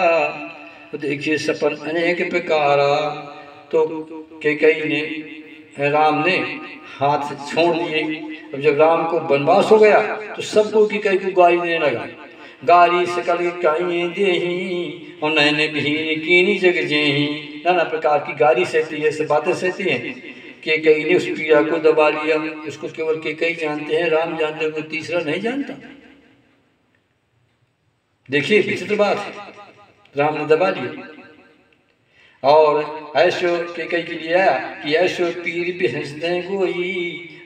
तो देखिए सपन अनेक प्रकारा। तो के कई ने राम ने हाथ छोड़ दिए। अब जब राम को वनवास हो गया तो सबको की कई को गाली देने लगा, गाली सकल कहीं देही और नैने विहीन कीनी जग जेही। नाना प्रकार की गाली सहती है, सब बातें सहती हैं। के कई ने उस पीड़ा को दबा लिया। उसको केवल के कई जानते हैं, राम जानते हैं, कोई तीसरा नहीं जानता। देखिए विचित्र बात है, राम ने दबा लिया। और ऐसो के कई के लिए आया कि ऐसो पीर भी हंसते गोई,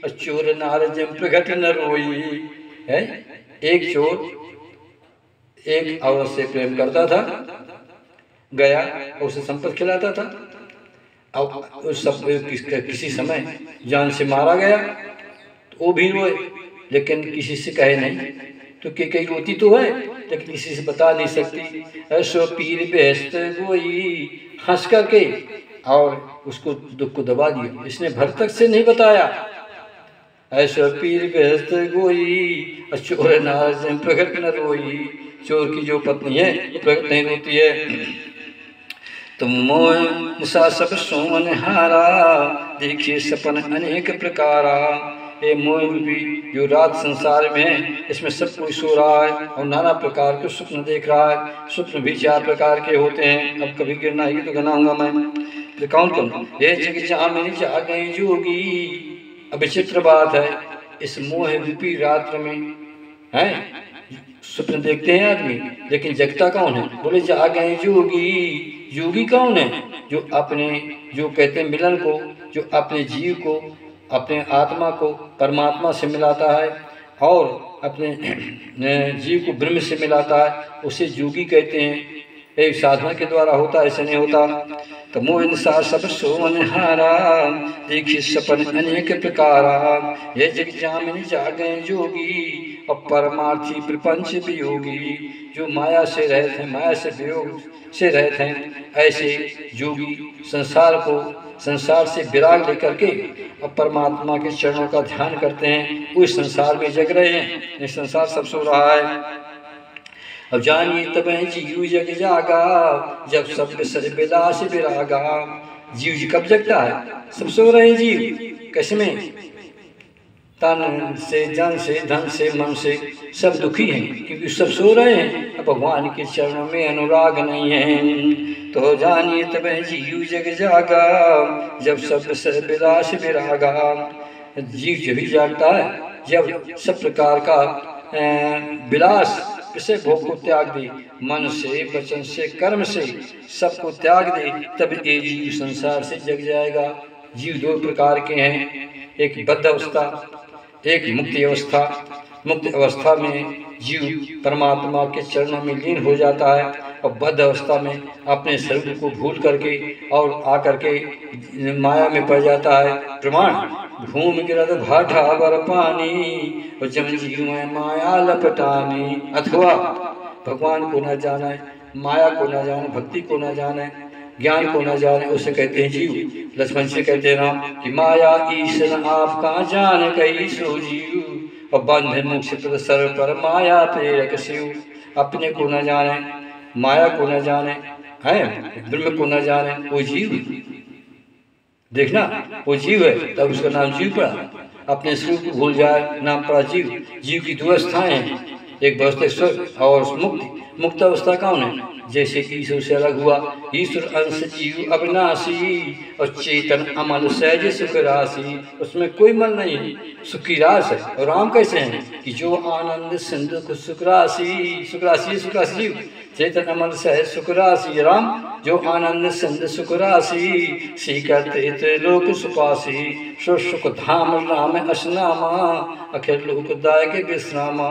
और चोर नार जम प्रगट न रोई। है एक चोर एक औरत से प्रेम करता था, गया और उसे संपत्ति खिलाता था। अब उस सब किसी समय जान से मारा गया तो वो भी रोए। लेकिन किसी से कहे नहीं। तो कई रोती तो है लेकिन किसी से बता नहीं सकती। ऐसो पीर बेहस्त गोई, हंस करके और उसको दुख को दबा दिया। इसने भरतक से नहीं बताया। ऐसा पीर बेहस्त गोई, चोर नाज प्रगट न रोई। चोर की जो पत्नी है प्रगट नहीं रोती है। तुम मोह सा सब सोन हारा, देखिए सपन अनेक प्रकारा। ये मोह रूपी जो रात संसार में है, इसमें सब कोई सो रहा है और नाना प्रकार के स्वप्न देख रहा है। स्वप्न भी 4 प्रकार के होते हैं। अब कभी गिरना ही तो गनाऊंगा मैं, तो कौन कौन? ये जग जामिन जागे जोगी। अब विचित्र बात है, इस मोह रूपी रात्र में है स्वप्न देखते हैं आदमी, लेकिन जगता कौन है? बोले जागे जोगी। योगी कौन है? जो अपने, जो कहते हैं मिलन को, जो अपने जीव को, अपने आत्मा को परमात्मा से मिलाता है और अपने जीव को ब्रह्म से मिलाता है, उसे योगी कहते हैं। एक साधना के द्वारा होता है, ऐसे नहीं होता। तो मोह सा सब सोन हारा, देखिए सपन अनेक प्रकारा। ये जग जामिन जागे जोगी, और परमार्थी प्रपंच वियोगी। जो माया से रहित हैं, माया से वियोग से रहित हैं, ऐसे योगी संसार को, संसार से विराग लेकर के और परमात्मा के चरणों का ध्यान करते हैं। उस संसार में जग रहे हैं, ये संसार सब सो रहा है। अब जानिए तब जीव जग जागा, जब सब विसर विलास विरागा। जीव जी कब जगता है? सब सो रहे हैं जीव। कैसे में? तन से, जन से, धन से, मन से सब दुखी हैं, क्योंकि सब सो रहे हैं। अब भगवान के चरणों में अनुराग नहीं है। तो जानिए तब जीव जग जागा, जब सब विसर विलास विरागा। जीव जब ही जागता है जब सब प्रकार का विलास विषय भोग को त्याग दे, मन से, वचन से, कर्म से सबको त्याग दे, तब ये जीव संसार से जग जाएगा। जीव 2 प्रकार के हैं, एक बद्ध अवस्था, एक मुक्ति अवस्था। मुक्ति अवस्था में जीव परमात्मा के चरणों में लीन हो जाता है और बद्ध अवस्था में अपने शरीर को भूल करके और आकर के माया में पड़ जाता है। प्रमाण घूम गिरद भाठा बर पानी, और जम जीव में माया लपटानी। अथवा भगवान को न जाने, माया को न जाने, भक्ति को न जाने, ज्ञान को न जाने, उसे कहते हैं जीव। लक्ष्मण से कहते हैं राम कि माया ईश्वर आप कहाँ जाने कही सो जीव, और बंध मुख से सर पर माया प्रेरक शिव। अपने को न जाने, माया को न जाने, है ब्रह्म को न जाने, वो जीव। देखना वो जीव है, तब उसका नाम जीव पड़ा। अपने स्वरूप को भूल जाए, नाम पड़ा जीव। जीव की 2 अवस्थाएं हैं, एक अवस्था स्वर्ग और मुक्ति। मुक्त अवस्था कौन है? जैसे ईश्वर से अलग हुआ, ईश्वर अंश जीव अविनाशी, और चेतन अमल सहज सुख राशि। उसमें कोई मन नहीं है, सुख की रास है। और राम कैसे हैं कि जो आनंद सिंधु को सुख राशि, सुख राशि, सुख राशि जीव। चेतन अमल सहज सुख राशि राम, जो आनंद सिंधु सुख राशि। सीकर लोक सुपासी, सो सुख धाम राम असनामा, अखिल लोक दायक विश्रामा।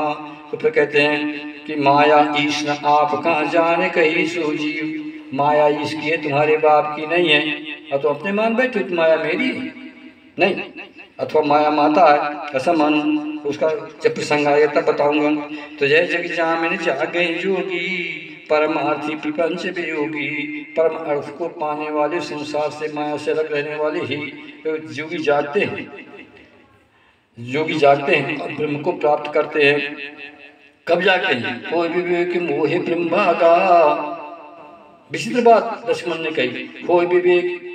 तो फिर कहते हैं कि माया ईश न आप कहाँ जाने कही सो जीव। माया ईश की है, तुम्हारे बाप की नहीं है। और तो अपने मान बैठे कि माया मेरी है, नहीं, अथवा माया माता है, ऐसा मानो। उसका जब प्रसंग आएगा तब बताऊंगा। तो जय जग जामिन जागे योगी, परमार्थी प्रपंच वियोगी। परम अर्थ को पाने वाले, संसार से माया से अलग रहने वाले ही योगी जागते हैं। योगी जागते हैं और ब्रह्म को प्राप्त करते हैं। कब जागते हैं? कोई विवेक मोहे ब्रह्म भागा। विचित्र बात लक्ष्मण ने कही, कोई विवेक।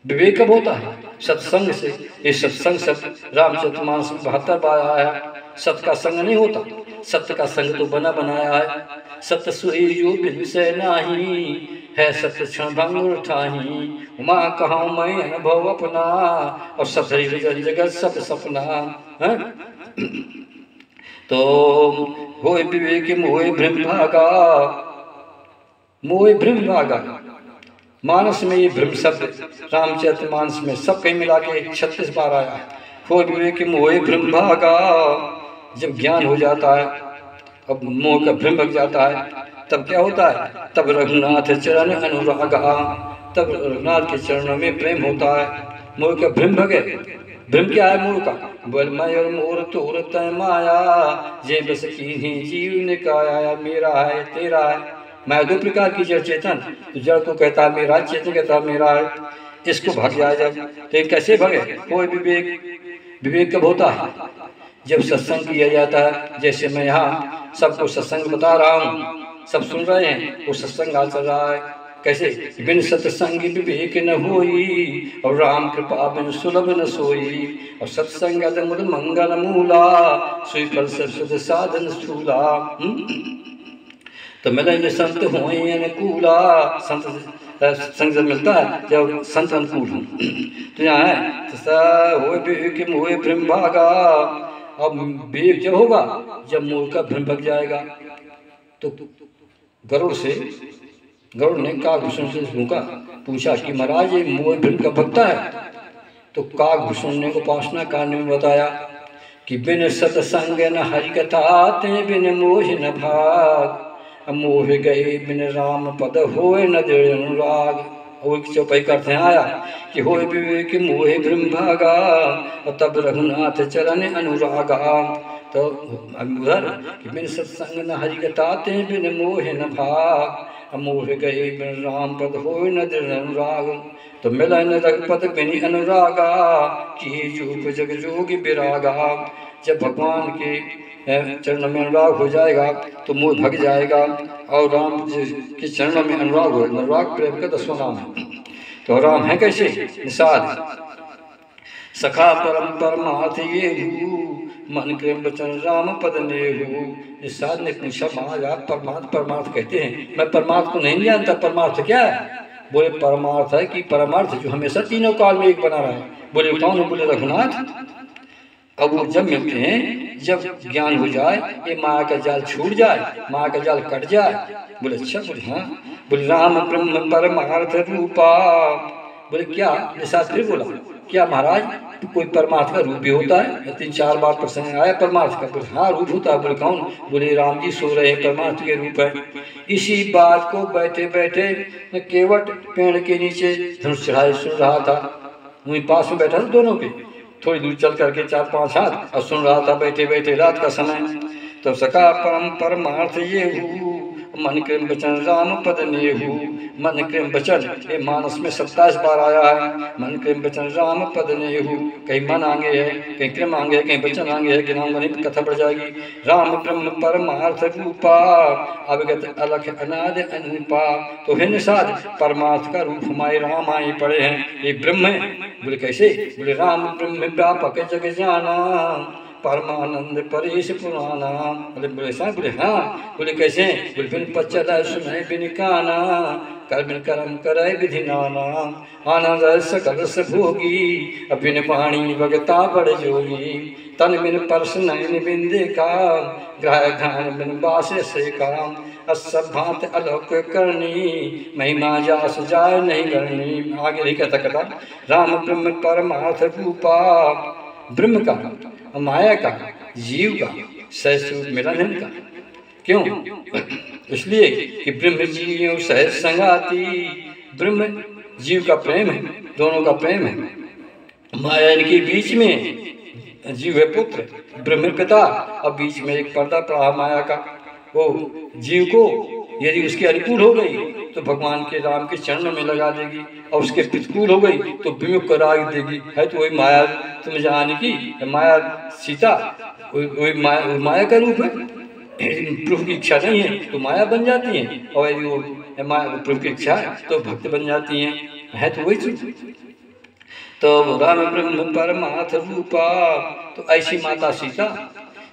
विवेक कब होता है? सत्संग से। ये सत्संग शब्द रामचरितमानस में 72 बार आया है। सत्य का संग नहीं होता, सत्य का संग तो बना बनाया है। सत्य सुही जो विषय नाही, है सत्य क्षण भंग ठाही। उमा कहूँ मैं अनुभव अपना, और सतरी जगत सब सपना है। तो होय विवेक मोह भ्रम भागा, मोह भ्रम भागा। मानस में ये भ्रम शब्द रामचरितमानस में सब कहीं मिला के 36 बार आया है। होय विवेक मोह भ्रम भागा। जब ज्ञान हो जाता है, अब मोह का भ्रम भग जाता है, तब क्या होता है? तब रघुनाथ चरण अनुरागा, तब रघुनाथ के चरणों में प्रेम होता है। मोह का भ्रम भगे, भ्रम क्या है मोर का? बोल मैं और मोर तोर तय माया, जे बस कीन्ही जीव ने काया, मेरा है तेरा है। मैं दो प्रकार की जड़ चेतन, तो जड़ को कहता है मेरा, चेतन कहता है मेरा है। इसको भाग जाए जब, तो कैसे भगे? कोई विवेक, विवेक कब होता है? जब सत्संग किया जाता है। जैसे मैं यहाँ सबको सत्संग बता रहा हूँ, सब सुन रहे हैं, वो सत्संग आज चल रहा है। कैसे? बिन सत्संग विवेक न होई, और राम कृपा बिन सुलभ न सोई। और सत्संग मुद मंगल मूला, सुई फल सब साधन स्थूला। तो मिलेंगे संत होए अनुकूला। संत संग जब मिलता है जब संत अनुकूल हूँ। तो यहाँ है होए विवेक मोहे भ्रम भागा। अब विवेक जब होगा जब मोह का भ्रम भग जाएगा। तो गरुड़ ने काकभूषण से पूछा कि महाराज ये मोह भ्रम कब भगता है? तो काकभूषण ने उपासना कांड में बताया कि बिन सत्संग न हरि कथा, ते बिन मोह न भाग। मोह गए बिन राम पद होए न दृढ़ अनुराग। और चौपाई करते हैं आया कि होए विवेक मोहे भ्रम भागा, और तब रघुनाथ चरण अनुरागा। तो उधर कि बिन सत्संग न हरि कथा, ते बिन मोह न भाग। मोह गए बिन राम पद होए न दृढ़ अनुराग। तो मिलन रघुपद बिन अनुरागा, कि जूप जग जोगी विरागा। जब भगवान के चरण में अनुराग हो जाएगा तो मोह भग जाएगा, और राम के चरणों में अनुराग हो। अनुराग प्रेम का 10वां नाम है। तो राम है कैसे? निषाद सखा परम परमार्थ ये हूँ, मन प्रेम वचन राम पद नेहू। निषाद ने पूछा महाराज परमार्थ कहते हैं, मैं परमार्थ को नहीं जानता, परमार्थ क्या है? बोले परमार्थ है कि परमार्थ जो हमेशा तीनों काल में एक बना रहा है। बोले कौन? बोले रघुनाथ। अब वो जब मिलते हैं, जब ज्ञान हो जाए, ये माया का जाल छूट जाए, माया का जाल कट जाए। बोले अच्छा। बोले हाँ। बोले राम ब्रह्म परमार्थ रूपा। बोले क्या? निषाद फिर बोला क्या महाराज कोई परमार्थ का रूप भी होता है? 3-4 बार प्रसंग आया परमार्थ का। बोले हाँ रूप होता है। बोले कौन? बोले राम जी सो रहे हैं, परमार्थ के रूप है। इसी बात को बैठे बैठे केवट पेड़ के नीचे धनुष चढ़ाए सुन रहा था। वहीं पास में बैठा था दोनों के, थोड़ी दूर चल करके 4-5 हाथ, और सुन रहा था बैठे बैठे रात का समय। तो सका परम परमार्थ ये हूँ, मन कृम वचन राम पद नेहू। मन कृम वचन ये मानस में 27 बार आया है। मन कृम वचन राम पद नेहू। कहीं मन आगे है, कहीं कृम आगे है, कहीं वचन आगे है, गिनाऊंगा कथा बढ़ जाएगी। राम ब्रह्म परमार्थ रूपा, अवगत अलख अनाद अनुपा। तो है निषाद परमार्थ का रूप हमारे राम आए पड़े हैं, ये ब्रह्म है। बोले कैसे? बोले राम ब्रह्म व्यापक जग जाना, परमानंद परेश पुराना। बोले साहब। बोले हाँ। बोले कैसे? बोले बिन पचल सुनाए बिन काना, कर बिन कर्म करे विधि नाना। आनंद सकल से भोगी, बिन पाणी भगता बड़ जोगी। तन बिन परस नयन बिन देखा, ग्रह घान बिन बास से काम। सब भांत अलोक करनी, महिमा जास जाय नहीं करनी। आगे नहीं कहता कहता राम ब्रह्म परमार्थ रूपा। ब्रह्म का, माया का, जीव का सहस्व मिलन है इनका। क्यों? इसलिए कि ब्रह्म जीव सहज संगाती। ब्रह्म जीव का प्रेम है, दोनों का प्रेम है। माया इनके बीच में, जीव है पुत्र, ब्रह्म पिता, और बीच में एक पर्दा पड़ा माया का। वो जीव को यदि उसके अनुकूल हो गई तो भगवान के राम के चरणों में लगा देगी, और उसके प्रतिकूल हो गई तो विमुख करा देगी। है तो वही माया तुम जाने की, माया सीता वही माया का रूप है। प्रभु की इच्छा नहीं है तो माया बन जाती है, और यदि वो प्रभु की इच्छा है तो भक्त बन जाती हैं। है तो वही चीज। तो राम ब्रह्म परमार्थ रूपा। तो ऐसी माता सीता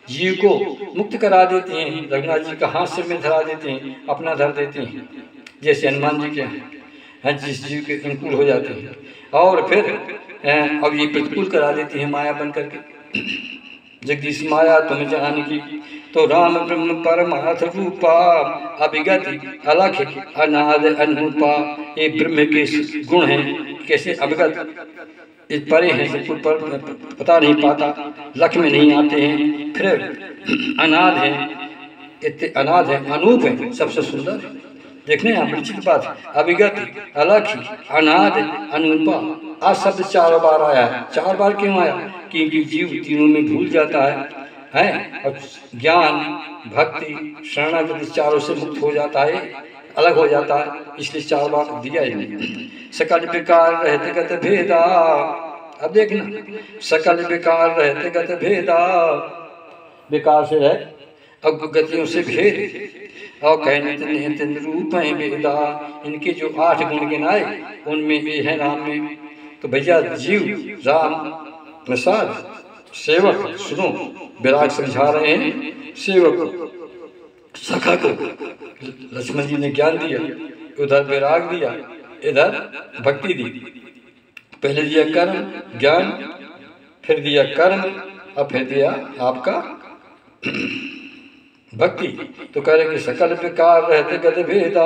जीव को मुक्त करा देती हैं। रघुनाथ जी का हाथ सिर में धरा देते हैं, अपना धर देती हैं, जैसे हनुमान जी के हैं, जिस जीव के अनुकूल हो जाते हैं। और फिर अब ये प्रतिकूल करा देती है माया बन करके। जगदीश माया तुम जान की। तो राम ब्रह्म परमार्थ रूपा, अभिगत अलख अनाद अनुपा। ये ब्रह्म के गुण हैं, कैसे अभिगत परे हैं, सबको पर पता नहीं पाता, लख में नहीं आते हैं। फिर अनाद है, इतने अनाद है, अनूप है, सबसे सुंदर। देखने यहाँ परिचित बात, अभिगत, अलखी, अनाद, अनुपा, आज शब्द 4 बार आया है। 4 बार क्यों आया? क्योंकि जीव तीनों में भूल जाता है और ज्ञान, भक्ति, शरणागति चारों से मुक्त हो जाता है, अलग हो जाता है, इसलिए 4 बार दिया ही। सकल विकार रहते गत भेदा, अब देखना, सकल विकार रहते गत भेदा, विकार से रह अब गतियों से भेद, और कहने रूप है वेदा, इनके जो 8 गुण गिनाए उनमें ये है राम में। तो भैया जीव राम प्रसाद सेवक, सुनो विराग समझा रहे हैं सेवक को, सखा को लक्ष्मण जी ने ज्ञान दिया, उधर विराग दिया, इधर भक्ति दी। पहले दिया कर्म ज्ञान, फिर दिया कर्म, और फिर दिया आपका भक्ति। तो कह रहे कि सकल विकार रहते गद भेदा,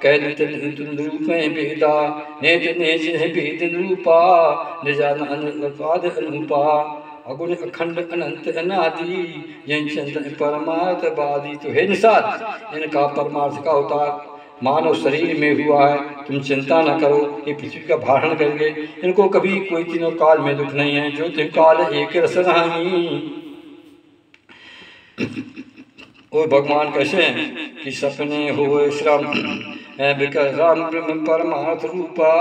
कहने रूप में भेदा, नेज नेज है भेद रूपा, निजान अनुपाद अनुपा, अगुण अखंड अनंत अनादि, जैन चंद्र परमार्थ वादी। तो हे निषाद, इनका परमार्थ का अवतार मानव शरीर में हुआ है, तुम चिंता न करो, ये पृथ्वी का भारण करेंगे, इनको कभी कोई तीनों काल में दुख नहीं है, जो तुम काल एक रस नहीं। वो भगवान कैसे हैं कि सपने हो श्रम राम ब्रह्म परमार्थ रूपा,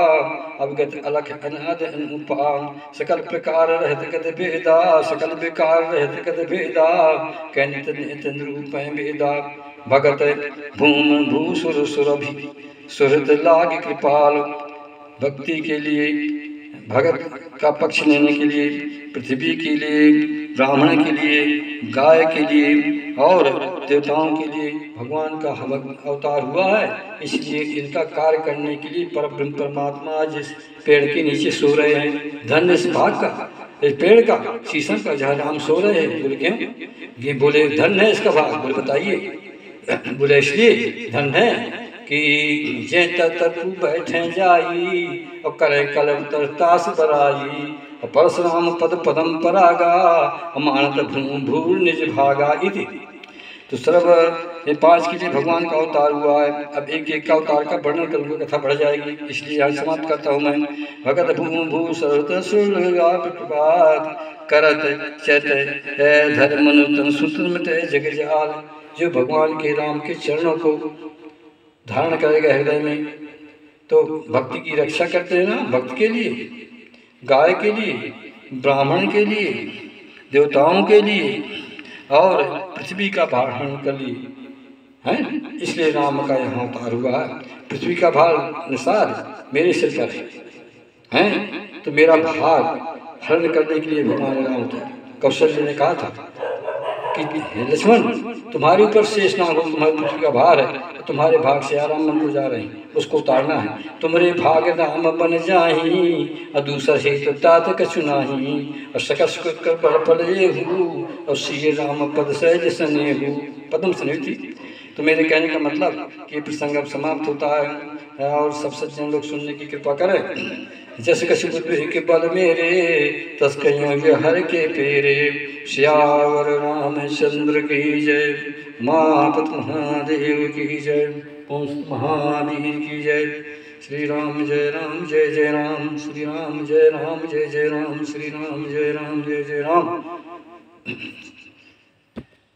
अवगत अलख अनाद अनुपा, सकल प्रकार रहत गत भेदा, सकल विकार रहत गत भेदा, कहने रूप वेदा, भगत भूम भू सुर सुरभि सुहृद लाग कृपाल। भक्ति के लिए, भगत का पक्ष लेने के लिए, पृथ्वी के लिए, ब्राह्मण के लिए, गाय के लिए और देवताओं के लिए भगवान का अवतार हुआ है। इसलिए इनका कार्य करने के लिए परब्रह्म परमात्मा जिस पेड़ के नीचे सो रहे हैं, धन्य इस भाग का, इस पेड़ का, शीशम का, जहाँ राम सो रहे हैं। बोले क्यों? ये बोले धन्य है इसका भाग। बोले बताइए। बोले इसलिए धन्य है कि जे तू बैठे जाई और करे कलम तरतास बराई, और परशुराम पद पदम परागा, मानत भूर निज भागा इति। तो सर्व ये 5 के लिए भगवान का अवतार हुआ है। अब एक एक का अवतार का वर्णन करूँगा, कथा बढ़ जाएगी, इसलिए आज समाप्त करता हूँ मैं। भगत भूम भू सरत सुरगात करत चैत है धर्म तन सुतमते जग जाल। जो भगवान के राम के चरणों को धारण करेगा हृदय में, तो भक्ति की रक्षा करते हैं ना, भक्त के लिए, गाय के लिए, ब्राह्मण के लिए, देवताओं के लिए और पृथ्वी का भारण कर लिए हैं। इसलिए राम का यहाँ अवतार हुआ है। पृथ्वी का भार निषाद मेरे सिर पर है, तो मेरा भार हरण करने के लिए भगवान राम उतरे। कौशल्य ने कहा था कि लक्ष्मण तुम्हारे ऊपर शेष नाग हो, तुम्हारी पृथ्वी का भार है, तुम्हारे भाग से आराम मन को जा रहे हैं, उसको उतारना है। तुम्हारे भाग राम बन जाही और दूसरा से तो तात कछु नाही, और सकस कर पड़ पड़े हूँ और श्री राम पद सहज सने हूँ। पद्म सने थी। तो मेरे कहने का मतलब कि प्रसंग अब समाप्त होता है और सब सज्जन लोग सुनने की कृपा करें। जस कछु के बल मेरे तस कहियों हर के पेरे, श्यावर रामचंद्र की जय, मापत महादेव की जय, महावीर की जय। श्री राम जय राम जय जय राम, श्री राम जय राम जय जय राम, श्री राम जय राम जय जय राम।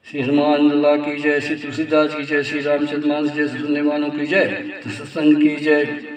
श्री हनुमान लाला की जय, श्री तुलसीदास की जय, श्री रामचंद्र मानस जय, सुनने वालों की जय, सत्संग की जय।